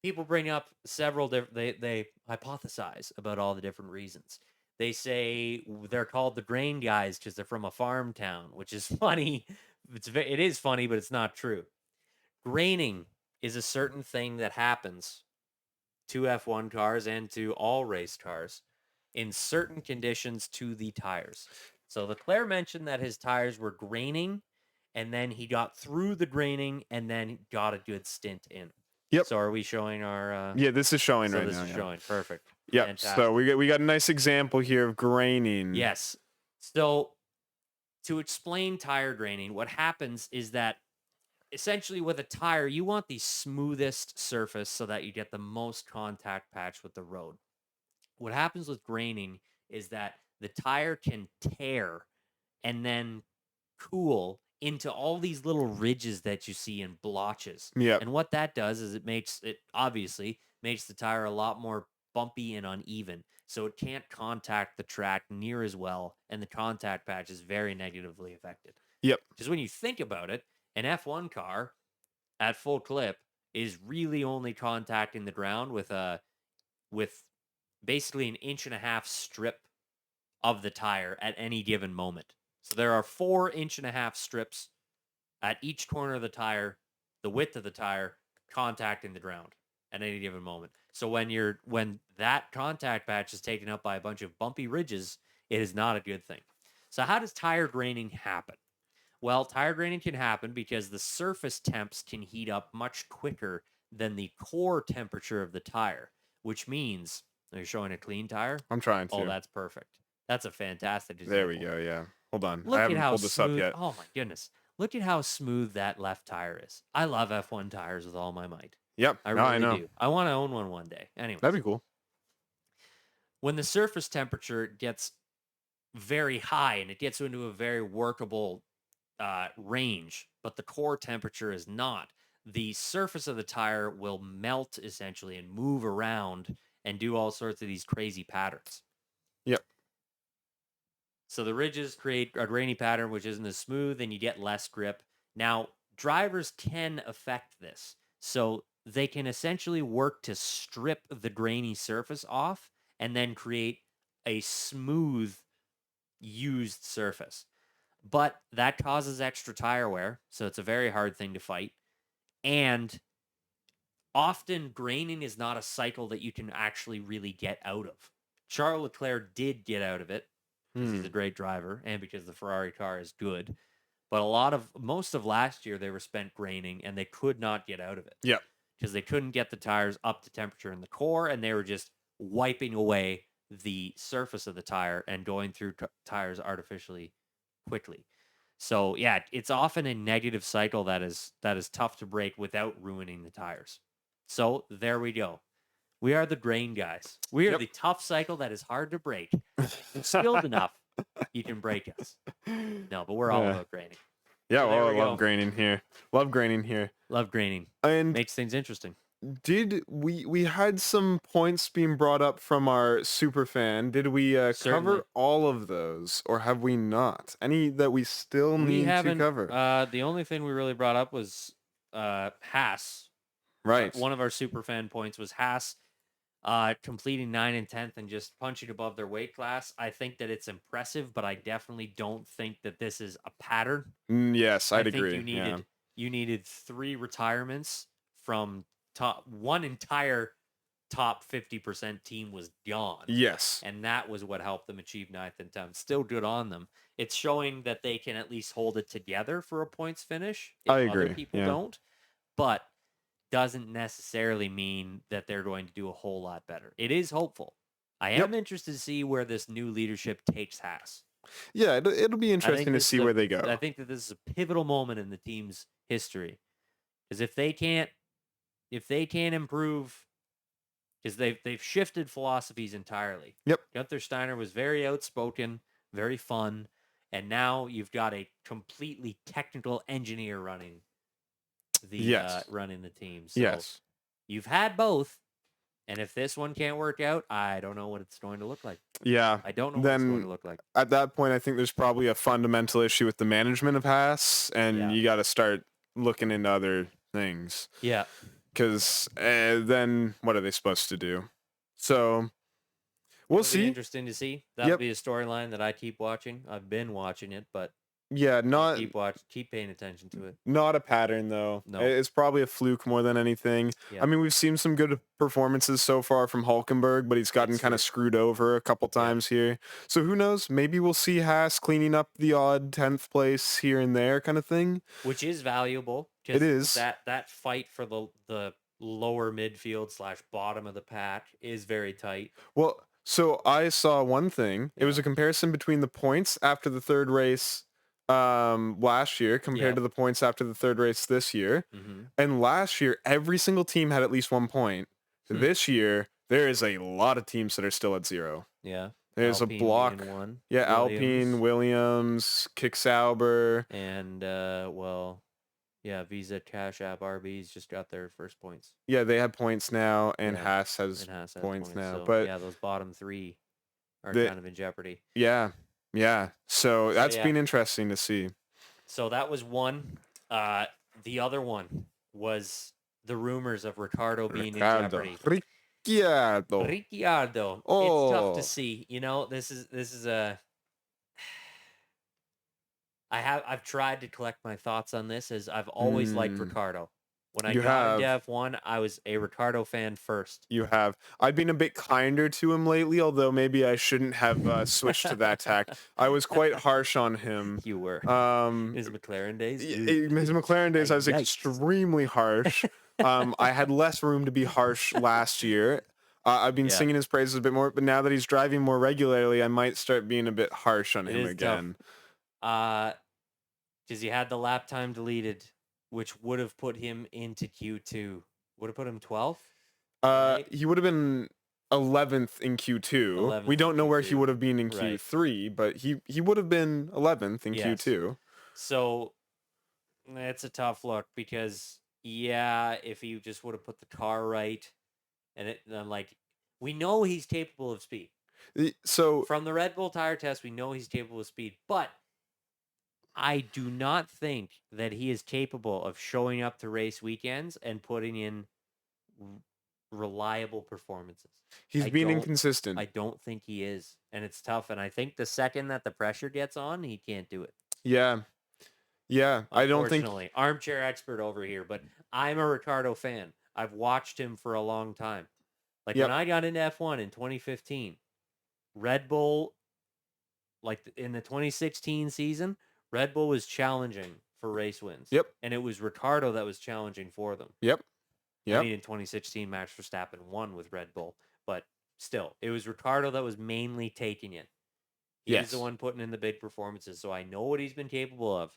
People bring up several different, they hypothesize about all the different reasons. They say they're called the grain guys because they're from a farm town, which is funny. It is funny, but it's not true. Graining is a certain thing that happens to F1 cars and to all race cars in certain conditions to the tires. So Leclerc mentioned that his tires were graining, and then he got through the graining and then got a good stint in. Yep. So are we showing our... yeah, this is showing right now. This is showing. Perfect. Yep. Fantastic. So we got a nice example here of graining. Yes. So to explain tire graining, what happens is that essentially with a tire, you want the smoothest surface so that you get the most contact patch with the road. What happens with graining is that the tire can tear and then cool into all these little ridges that you see in blotches. Yeah. And what that does is it obviously makes the tire a lot more bumpy and uneven. So it can't contact the track near as well, and the contact patch is very negatively affected. Yep. Because when you think about it, an F1 car at full clip is really only contacting the ground with basically an 1.5-inch strip of the tire at any given moment. So there are 4.5-inch strips at each corner of the tire, the width of the tire, contacting the ground at any given moment. So when that contact patch is taken up by a bunch of bumpy ridges, it is not a good thing. So how does tire graining happen? Well, tire graining can happen because the surface temps can heat up much quicker than the core temperature of the tire, which means, are you showing a clean tire? I'm trying to. Oh, that's perfect. That's a fantastic example. There we go, yeah. Hold on. Look I haven't at how pulled this up smooth, yet. oh my goodness. Look at how smooth that left tire is. I love F1 tires with all my might. Yep, I really know. do. I want to own one day. Anyway. That'd be cool. When the surface temperature gets very high and it gets into a very workable range, but the core temperature is not, the surface of the tire will melt essentially and move around and do all sorts of these crazy patterns. Yep. So the ridges create a grainy pattern, which isn't as smooth, and you get less grip. Now, drivers can affect this. So they can essentially work to strip the grainy surface off and then create a smooth, used surface. But that causes extra tire wear, so it's a very hard thing to fight. And often graining is not a cycle that you can actually really get out of. Charles Leclerc did get out of it because he's a great driver and because the Ferrari car is good. But most of last year, they were spent graining and they could not get out of it. Yeah. Because they couldn't get the tires up to temperature in the core, and they were just wiping away the surface of the tire and going through tires artificially quickly. So yeah, it's often a negative cycle that is tough to break without ruining the tires. So there we go. We are the grain guys. We are the tough cycle that is hard to break. Skilled enough, you can break us. No, but we're all about graining. Yeah, so well, I love graining here. Love graining here. Love graining. And makes things interesting. Did we had some points being brought up from our super fan? Did we cover all of those, or have we not? Any that we still need to cover? The only thing we really brought up was Haas. Right. One of our super fan points was Haas completing 9 and 10th and just punching above their weight class. I think that it's impressive, but I definitely don't think that this is a pattern. Yes, I'd agree. You needed 3 retirements from one entire top 50% team was gone. Yes. And that was what helped them achieve 9th and 10th. Still good on them. It's showing that they can at least hold it together for a points finish. If I agree. Other people don't. But doesn't necessarily mean that they're going to do a whole lot better. It is hopeful. I am interested to see where this new leadership takes Haas. Yeah, it'll be interesting to see where they go. I think that this is a pivotal moment in the team's history. Because if they can't improve, because they've shifted philosophies entirely. Yep. Gunther Steiner was very outspoken, very fun, and now you've got a completely technical engineer running the team. So you've had both, and if this one can't work out, I don't know what it's going to look like. Yeah. I don't know what it's going to look like. At that point, I think there's probably a fundamental issue with the management of Haas, and you got to start looking into other things. Yeah. Because then what are they supposed to do? So we'll see. Interesting to see. That'll be a storyline that I keep watching. I've been watching it, but keep paying attention to it. Not a pattern though. No. It's probably a fluke more than anything. Yep. I mean, we've seen some good performances so far from Hülkenberg, but he's gotten kind of screwed over a couple times here. So who knows? Maybe we'll see Haas cleaning up the odd 10th place here and there kind of thing. Which is valuable. It is. That fight for the lower midfield / bottom of the pack is very tight. Well, so I saw one thing. It was a comparison between the points after the third race last year compared to the points after the third race this year. And last year every single team had at least 1 point. This year there is a lot of teams that are still at 0. There's Alpine a block. Alpine, Williams, Kick Sauber, and Visa, Cash App, RB's just got their first points. Yeah, they have points now, and Haas has points now. So, but those bottom 3 are kind of in jeopardy. Yeah. So that's been interesting to see. So that was one. The other one was the rumors of Ricciardo being in jeopardy. Ricciardo. Oh. It's tough to see. You know, this is a. I've tried to collect my thoughts on this, as I've always liked Ricciardo. When I got into F1, I was a Ricciardo fan first. You have. I've been a bit kinder to him lately, although maybe I shouldn't have switched to that tack. I was quite harsh on him. You were. His McLaren days? His McLaren days, I was extremely harsh. I had less room to be harsh last year. I've been singing his praises a bit more, but now that he's driving more regularly, I might start being a bit harsh on him again. Because he had the lap time deleted, which would have put him into Q2. Would have put him 12th? Right? He would have been 11th in Q2. We don't know where he would have been in Q3, but he would have been 11th in Q2. So it's a tough look because, if he just would have put the car right, and we know he's capable of speed. So from the Red Bull tire test, we know he's capable of speed, but I do not think that he is capable of showing up to race weekends and putting in reliable performances. He's been inconsistent. I don't think he is, and it's tough. And I think the second that the pressure gets on, he can't do it. Yeah. I don't think. Armchair expert over here, but I'm a Ricciardo fan. I've watched him for a long time. Like Yep. when I got into F1 in 2015, Red Bull, like in the 2016 season, Red Bull was challenging for race wins. Yep. And it was Ricciardo that was challenging for them. Yep. I mean, in 2016, Max Verstappen won with Red Bull, but still, it was Ricciardo that was mainly taking it. He's the one putting in the big performances, so I know what he's been capable of.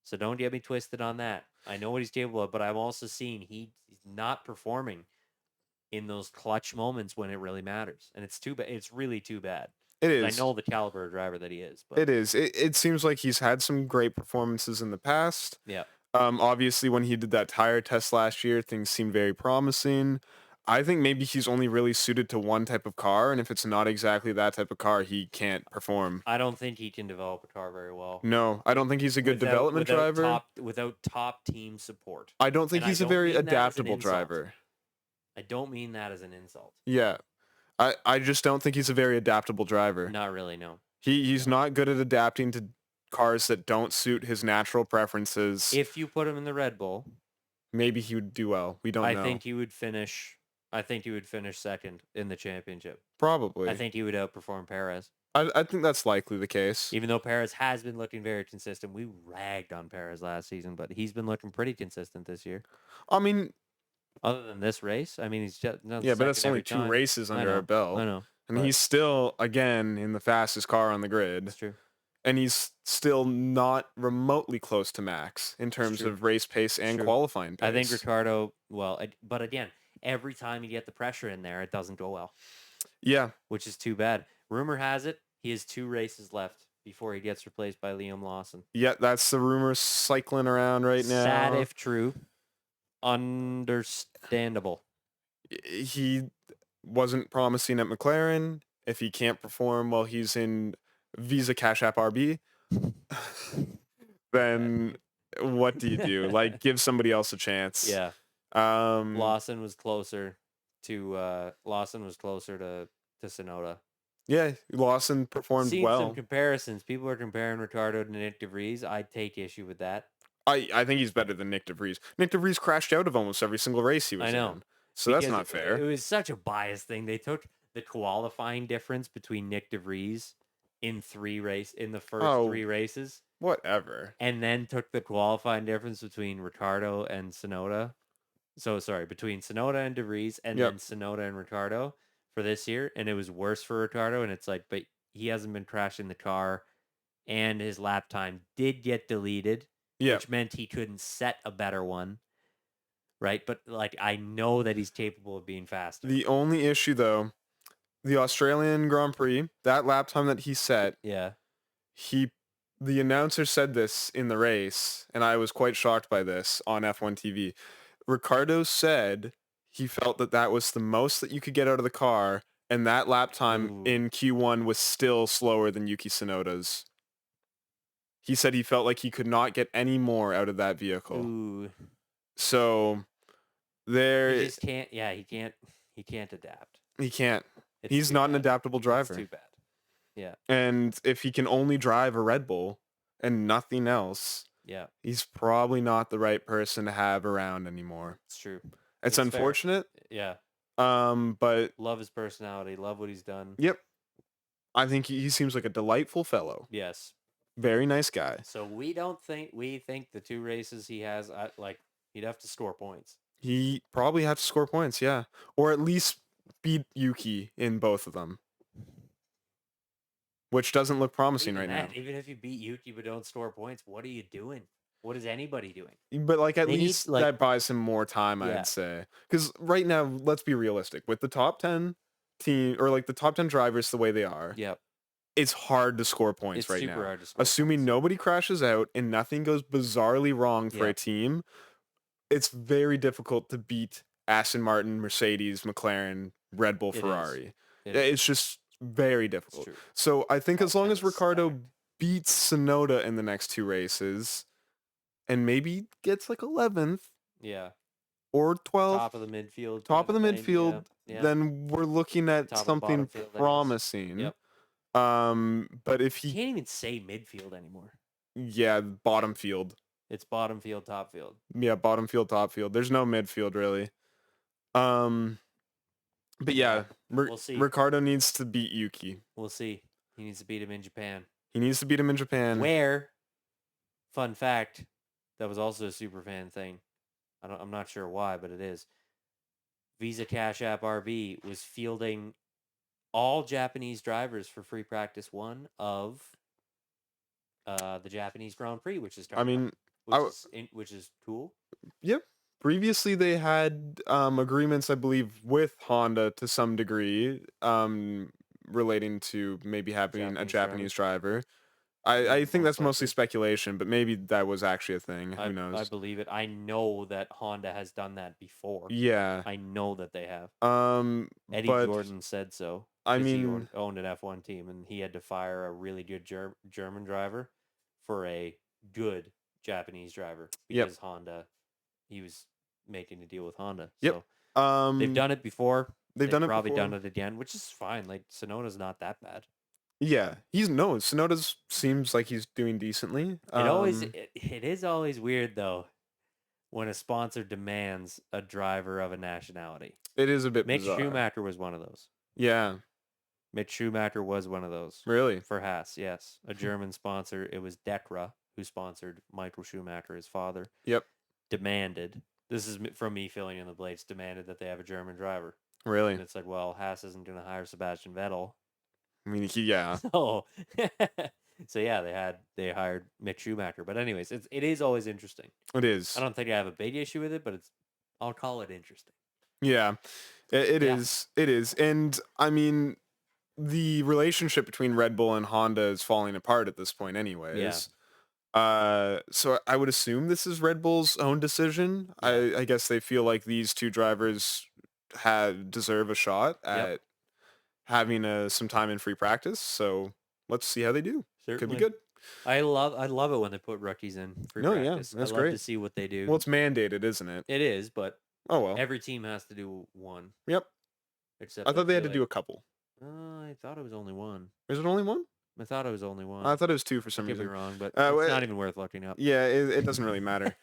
So don't get me twisted on that. I know what he's capable of, but I'm also seeing he's not performing in those clutch moments when it really matters, and it's too bad. It's really too bad. It is. I know the caliber of driver that he is. But it is. It seems like he's had some great performances in the past. Yeah. Obviously, when he did that tire test last year, things seemed very promising. I think maybe he's only really suited to one type of car, and if it's not exactly that type of car, he can't perform. I don't think he can develop a car very well. No, I don't think he's a good development driver. Without top team support. I don't think he's a very adaptable driver. I don't mean that as an insult. Yeah. I just don't think he's a very adaptable driver. Not really, no. He's not good at adapting to cars that don't suit his natural preferences. If you put him in the Red Bull, maybe he would do well. We don't know. I think he would finish second in the championship. Probably. I think he would outperform Perez. I think that's likely the case. Even though Perez has been looking very consistent. We ragged on Perez last season, but he's been looking pretty consistent this year. I mean, other than this race, I mean, he's just but that's only 2 races under our belt. I know. And he's still, again, in the fastest car on the grid. That's true. And he's still not remotely close to Max in terms of race pace and qualifying pace. I think Ricciardo, but again, every time you get the pressure in there, it doesn't go well. Yeah. Which is too bad. Rumor has it, he has 2 races left before he gets replaced by Liam Lawson. Yeah, that's the rumor cycling around right now. Sad if true. Understandable. He wasn't promising at McLaren. If he can't perform while he's in Visa Cash App RB, then what do you do? Like, give somebody else a chance. Yeah. Lawson was closer to Tsunoda. Yeah, Lawson performed well. Some comparisons. People are comparing Ricciardo to Nick DeVries. I'd take issue with that. I think he's better than Nick DeVries. Nick DeVries crashed out of almost every single race he was in. So that's not fair. It was such a biased thing. They took the qualifying difference between Nick DeVries in the first 3 races. Whatever. And then took the qualifying difference between Ricciardo and Tsunoda. So sorry, between Tsunoda and DeVries, and then Tsunoda and Ricciardo for this year, and it was worse for Ricciardo. And it's like, but he hasn't been crashing the car, and his lap time did get deleted. Which meant he couldn't set a better one, right? But, like, I know that he's capable of being faster. The only issue, though, the Australian Grand Prix, that lap time that he set, the announcer said this in the race, and I was quite shocked by this on F1 TV. Ricciardo said he felt that was the most that you could get out of the car, and that lap time in Q1 was still slower than Yuki Tsunoda's. He said he felt like he could not get any more out of that vehicle. Ooh. So there he just can't. Yeah, he can't adapt. He can't. He's not an adaptable driver. It's too bad. Yeah. And if he can only drive a Red Bull and nothing else, he's probably not the right person to have around anymore. It's true. It's unfortunate. Fair. Yeah. But love his personality. Love what he's done. Yep. I think he seems like a delightful fellow. Yes. Very nice guy. So we think the 2 races he has, he'd have to score points. He probably have to score points, yeah. Or at least beat Yuki in both of them. Which doesn't look promising now. Even if you beat Yuki but don't score points, what are you doing? What is anybody doing? But at least that buys him more time, I'd say. Because right now, let's be realistic. With the top 10 team, or the top 10 drivers the way they are, it's hard to score points right now. Hard to score Assuming nobody crashes out and nothing goes bizarrely wrong for a team, it's very difficult to beat Aston Martin, Mercedes, McLaren, Red Bull, Ferrari. It's just very difficult. So I think as long as Ricciardo beats Tsunoda in the next 2 races and maybe gets 11th or 12th, top of the midfield, then we're looking at something promising. Yep. But if he can't even say midfield anymore. Yeah, bottom field. It's bottom field, top field. Yeah, bottom field, top field. There's no midfield really. But yeah, we'll see. Ricciardo needs to beat Yuki. We'll see. He needs to beat him in Japan. Where, fun fact, that was also a Superfan thing. I'm not sure why, but it is. Visa Cash App RB was fielding all Japanese drivers for free practice 1 of the Japanese Grand Prix, which is which is cool. Yep. Previously, they had agreements, I believe, with Honda to some degree, relating to maybe having a Japanese driver. I think that's mostly speculation, but maybe that was actually a thing. Who knows? I believe it. I know that Honda has done that before. Yeah. I know that they have. Eddie but, Jordan said so. I He mean, owned an F1 team, and he had to fire a really good German driver for a good Japanese driver because Honda, he was making a deal with Honda. Yep. So they've done it before. They've probably done it again, which is fine. Like Sonoda's not that bad. Yeah, Sonoda seems like he's doing decently. It is always weird though when a sponsor demands a driver of a nationality. It is a bit Mick bizarre. Schumacher was one of those. Yeah. Mick Schumacher was one of those. Really? For Haas, yes. A German sponsor. It was Dekra who sponsored Michael Schumacher, his father. Yep. Demanded. This is from me filling in the blanks. Demanded that they have a German driver. Really? And it's like, well, Haas isn't going to hire Sebastian Vettel. I mean, yeah. So, yeah, they hired Mick Schumacher. But anyways, it is always interesting. It is. I don't think I have a big issue with it, but I'll call it interesting. Yeah, it is. It is. And I mean, the relationship between Red Bull and Honda is falling apart at this point anyways. Yeah. So I would assume this is Red Bull's own decision. Yeah. I guess they feel like these two drivers deserve a shot at having some time in free practice. So let's see how they do. Certainly. Could be good. I love it when they put rookies in free practice. Yeah, that's great. Great to see what they do. Well, it's mandated, isn't it? It is, but well, every team has to do one. Yep. Except I thought they had to do a couple. I thought it was only one. Is it only one? I thought it was only one. I thought it was two for some reason. Could be wrong, but it's not even worth looking up. Yeah, it doesn't really matter.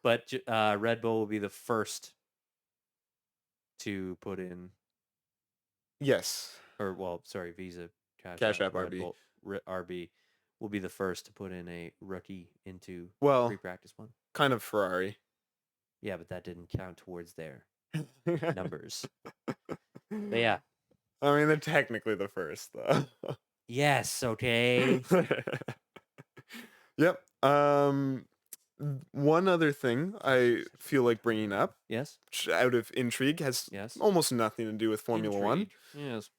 But Red Bull will be the first to put in. Yes. Visa Cash App RB. RB will be the first to put in a rookie into free practice 1. Kind of Ferrari. Yeah, but that didn't count towards their numbers. But yeah. I mean, they're technically the first, though. Yes, okay. Yep. One other thing I feel like bringing up, yes, out of intrigue, has almost nothing to do with Formula One. Yes.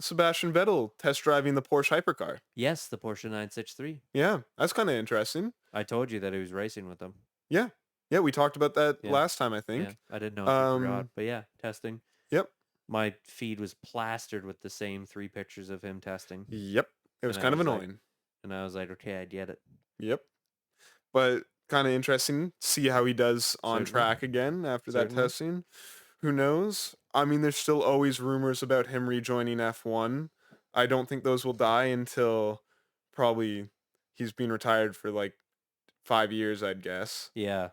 Sebastian Vettel test driving the Porsche hypercar. Yes, the Porsche 963. Yeah, that's kind of interesting. I told you that he was racing with them. Yeah. Yeah, we talked about that last time, I think. Yeah, I didn't know if you forgot, but yeah, testing. Yep. My feed was plastered with the same 3 pictures of him testing. Yep. It was kind of annoying. And I was like, okay, I get it. Yep. But kind of interesting. See how he does on track again after that testing. Who knows? I mean, there's still always rumors about him rejoining F1. I don't think those will die until probably he's been retired for like 5 years, I'd guess. Yeah.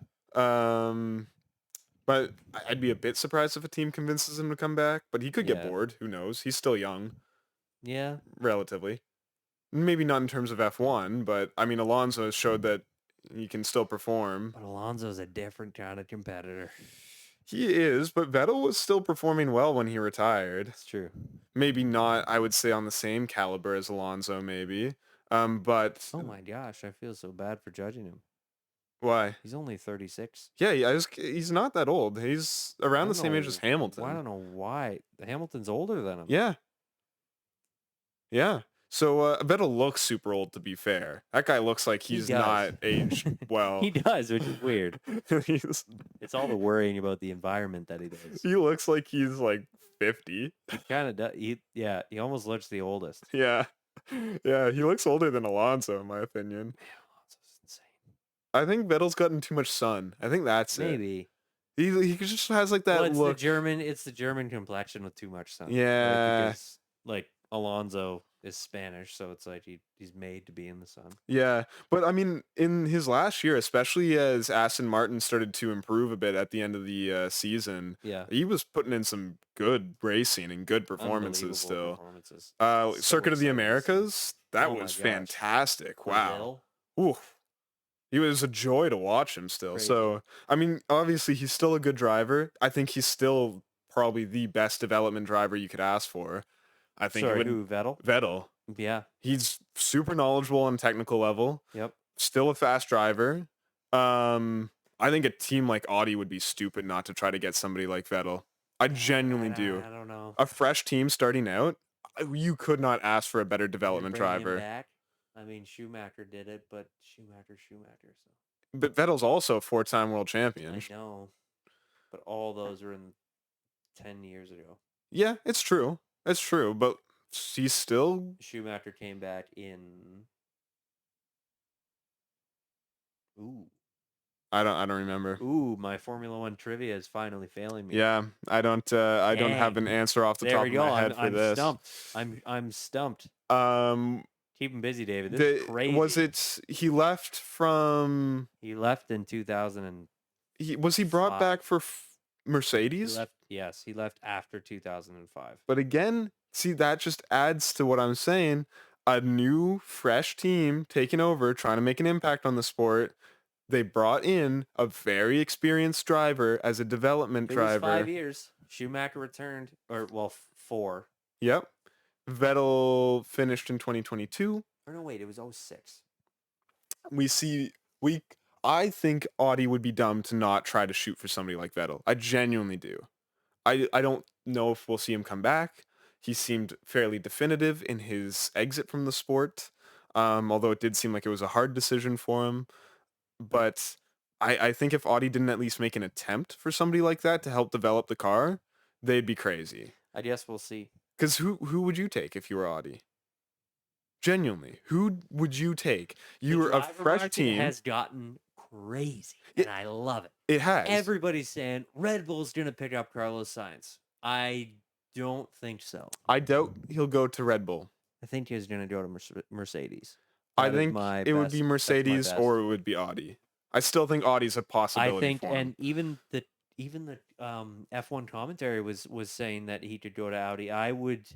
But I'd be a bit surprised if a team convinces him to come back. But he could get bored. Who knows? He's still young. Yeah. Relatively. Maybe not in terms of F1, but I mean, Alonso has showed that he can still perform. But Alonso's a different kind of competitor. He is, but Vettel was still performing well when he retired. It's true. Maybe not, I would say, on the same caliber as Alonso, maybe. But... Oh my gosh, I feel so bad for judging him. Why? He's only 36. Yeah, he's not that old. He's around the same age as Hamilton. I don't know why. Hamilton's older than him. Yeah. Yeah. So Vettel looks super old, to be fair. That guy looks like he's not aged well. He does, which is weird. It's all the worrying about the environment that he does. He looks like he's like 50. He kind of does. He almost looks the oldest. Yeah. Yeah, he looks older than Alonso, in my opinion. Man, Alonso's insane. I think Vettel's gotten too much sun. I think that's Maybe. He just has like that look. It's the German complexion with too much sun. Yeah. Because, like, Alonso is Spanish, so it's like he's made to be in the sun. Yeah, but I mean, in his last year, especially as Aston Martin started to improve a bit at the end of the season, Yeah. he was putting in some good racing and good performances still. Performances. Circuit of the exciting to see. Americas, that Oh my was gosh. fantastic. Wow. Brazil? Oof. He was a joy to watch him still. Crazy. So, I mean, obviously he's still a good driver. I think he's still probably the best development driver you could ask for. I think Sorry, who, Vettel? Vettel. Yeah. He's super knowledgeable on technical level. Yep. Still a fast driver. I think a team like Audi would be stupid not to try to get somebody like Vettel. I genuinely do. I don't know. A fresh team starting out, you could not ask for a better development Bring him driver. back? I mean, Schumacher did it, but Schumacher. So. But Vettel's also a 4-time world champion. I know, but all those were in 10 years ago. Yeah, it's true. It's true, but he's still. Schumacher came back in. Ooh. I don't remember. Ooh, my Formula One trivia is finally failing me. Yeah, I don't have an answer off the top of my head for this. I'm stumped. Keep him busy, David. This is crazy. Was it he left from? He left in 2000. Was he brought back for Mercedes? He left after 2005. But again, see, that just adds to what I'm saying. A new, fresh team taking over, trying to make an impact on the sport. They brought in a very experienced driver as a development driver. 5 years. Schumacher returned, 4. Yep. Vettel finished in 2022. Or no, wait, it was 06. I think Audi would be dumb to not try to shoot for somebody like Vettel. I genuinely do. I don't know if we'll see him come back. He seemed fairly definitive in his exit from the sport, although it did seem like it was a hard decision for him. But I think if Audi didn't at least make an attempt for somebody like that to help develop the car, they'd be crazy. I guess we'll see. Because who would you take if you were Audi? Genuinely, who would you take? You were a fresh team. Has gotten crazy, and I love it. It has. Everybody's saying Red Bull's going to pick up Carlos Sainz. I don't think so. I doubt he'll go to Red Bull. I think he's going to go to Mercedes. I think it would be Mercedes or it would be Audi. I still think Audi's a possibility. I think, for him. and even the F1 commentary was saying that he could go to Audi. I would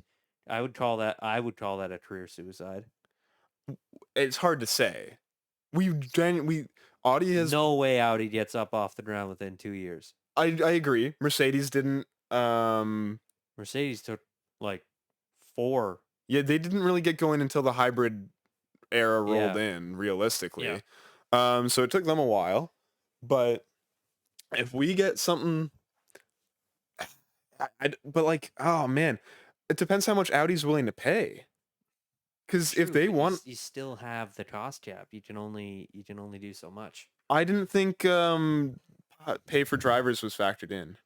call that a career suicide. It's hard to say. Audi has no way Audi gets up off the ground within 2 years. I agree. Mercedes didn't. Mercedes took like 4. Yeah, they didn't really get going until the hybrid era rolled in. Realistically, so it took them a while. But if we get something, oh man, it depends how much Audi's willing to pay. Because if they want, you still have the cost cap. You can only do so much. I didn't think pay for drivers was factored in.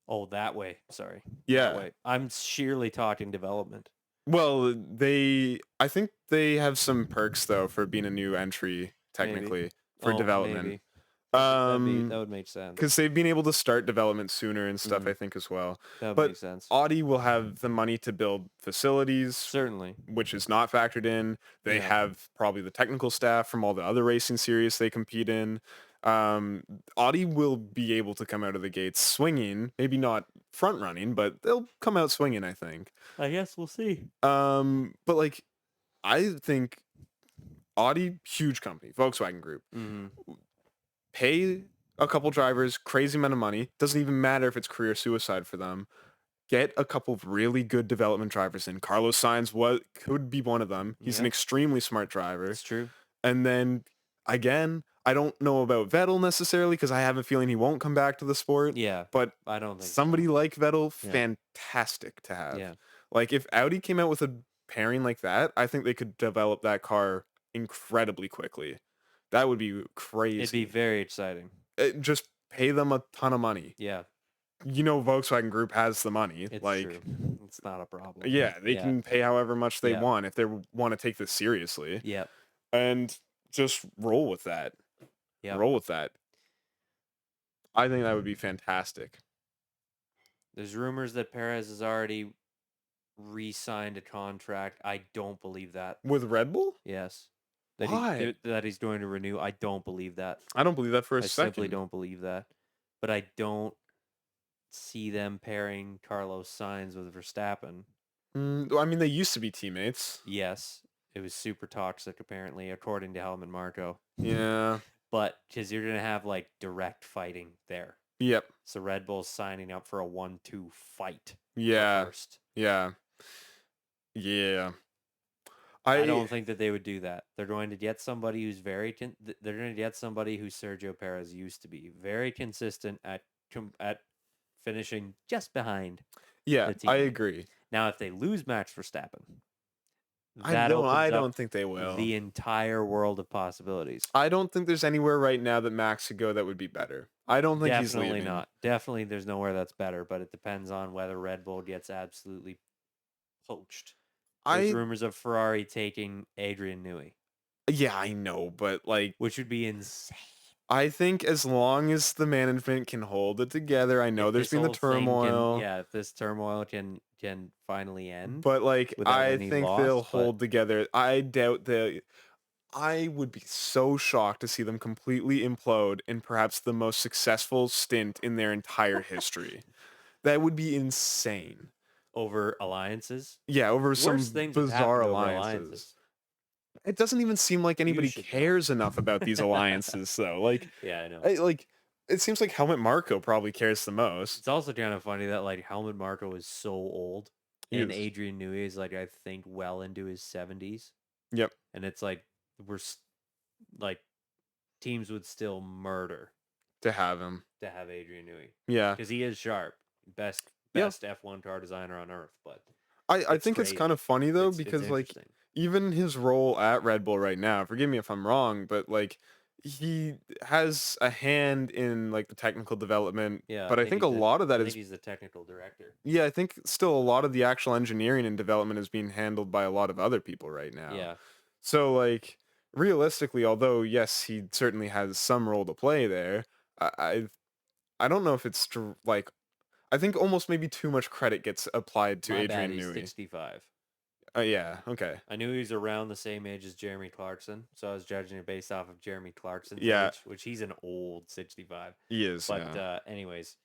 Oh, that way. Sorry. Yeah. That way. I'm sheerly talking development. Well, I think they have some perks though for being a new entry technically for development. Maybe. That would make sense. Because they've been able to start development sooner and stuff, I think, as well. That would make sense. Audi will have the money to build facilities. Certainly. Which is not factored in. They have probably the technical staff from all the other racing series they compete in. Audi will be able to come out of the gates swinging. Maybe not front running, but they'll come out swinging, I think. I guess we'll see. But I think Audi, huge company, Volkswagen Group. Mm-hmm. Pay a couple drivers crazy amount of money. Doesn't even matter if it's career suicide for them. Get a couple of really good development drivers in. Carlos Sainz could be one of them. He's an extremely smart driver. It's true. And then again, I don't know about Vettel necessarily because I have a feeling he won't come back to the sport. Yeah, but I don't think somebody like Vettel, fantastic to have. Yeah. If Audi came out with a pairing like that, I think they could develop that car incredibly quickly. That would be crazy. It'd be very exciting. Just pay them a ton of money. Yeah. Volkswagen Group has the money. It's true. It's not a problem. Yeah, they can pay however much they want if they want to take this seriously. Yeah. And just roll with that. Yeah. Roll with that. I think that would be fantastic. There's rumors that Perez is already re-signed a contract. I don't believe that. With Red Bull? Yes. Why? That he's going to renew. I don't believe that. I don't believe that for a I second. simply don't believe that. But I don't see them pairing Carlos Sainz with Verstappen. I mean, they used to be teammates. Yes. It was super toxic, apparently, according to Helmut Marko. Yeah. But because you're going to have like direct fighting there. Yep. So Red Bull's signing up for a 1-2 fight. Yeah. First. Yeah. Yeah. I don't think that they would do that. They're going to get somebody who's they're going to get somebody who Sergio Perez used to be, very consistent at finishing just behind. Yeah, the team. I agree. Now, if they lose Max Verstappen, I don't think they will. The entire world of possibilities. I don't think there's anywhere right now that Max could go that would be better. I don't think he's leaving. Definitely not. Definitely, there's nowhere that's better. But it depends on whether Red Bull gets absolutely poached. There's rumors of Ferrari taking Adrian Newey. Yeah, I know, but like, which would be insane. I think as long as the management can hold it together, I know there's been the turmoil. If this turmoil can finally end. But like, I think they'll hold together. I doubt I would be so shocked to see them completely implode in perhaps the most successful stint in their entire history. That would be insane. Over alliances? Yeah, over some bizarre alliances. It doesn't even seem like anybody cares enough about these alliances, though. Like, yeah, I know. It seems like Helmut Marko probably cares the most. It's also kind of funny that like Helmut Marko is so old, and Adrian Newey is like I think well into his 70s. Yep. And it's like teams would still murder to have him, to have Adrian Newey. Yeah, because he is sharp, best F1 car designer on earth. But I think it's kind of funny though because like even his role at Red Bull right now, forgive me if I'm wrong, but like he has a hand in like the technical development. Yeah, but I think a lot of that is he's the technical director. Yeah, I think still a lot of the actual engineering and development is being handled by a lot of other people right now. Yeah. So like realistically, although yes, he certainly has some role to play there, I don't know if it's like I think almost maybe too much credit gets applied to Adrian Newey. 65. Yeah, okay. I knew he was around the same age as Jeremy Clarkson, so I was judging it based off of Jeremy Clarkson's age, which he's an old 65. He is, but anyways,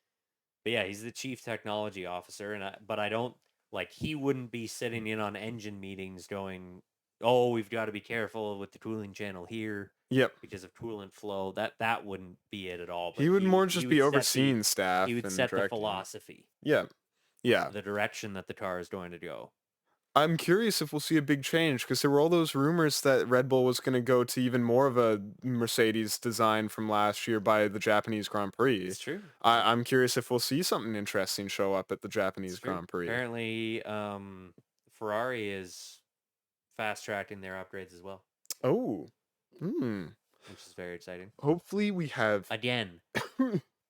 but yeah, he's the chief technology officer, and I don't like he wouldn't be sitting in on engine meetings going, "Oh, we've got to be careful with the cooling channel here." Yep. Because of coolant flow, that wouldn't be it at all. But he would more just be overseeing staff. He would set the philosophy. Yeah. Yeah. The direction that the car is going to go. I'm curious if we'll see a big change because there were all those rumors that Red Bull was going to go to even more of a Mercedes design from last year by the Japanese Grand Prix. It's true. I'm curious if we'll see something interesting show up at the Japanese Grand Prix. Apparently, Ferrari is fast-tracking their upgrades as well. Oh. Which is very exciting. Hopefully we have... Again,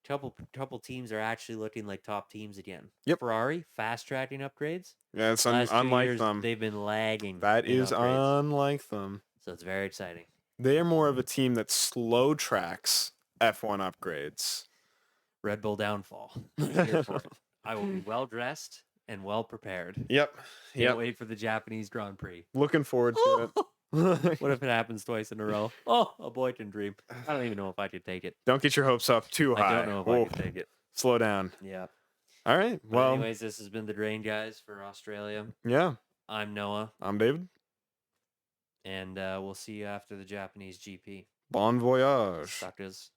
couple teams are actually looking like top teams again. Yep. Ferrari, fast-tracking upgrades. Yeah, it's unlike them. They've been lagging. That is unlike them. So it's very exciting. They are more of a team that slow tracks F1 upgrades. Red Bull downfall. I will be well-dressed and well-prepared. Yep. Can't wait for the Japanese Grand Prix. Looking forward to it. What if it happens twice in a row? Oh, a boy can dream. I don't even know if I could take it. Don't get your hopes up too high. I don't know if I could take it. Slow down. Yeah. All right. Well, anyways, this has been the Drain Guys for Australia. Yeah. I'm Noah. I'm David. And we'll see you after the Japanese GP. Bon voyage. Suckers.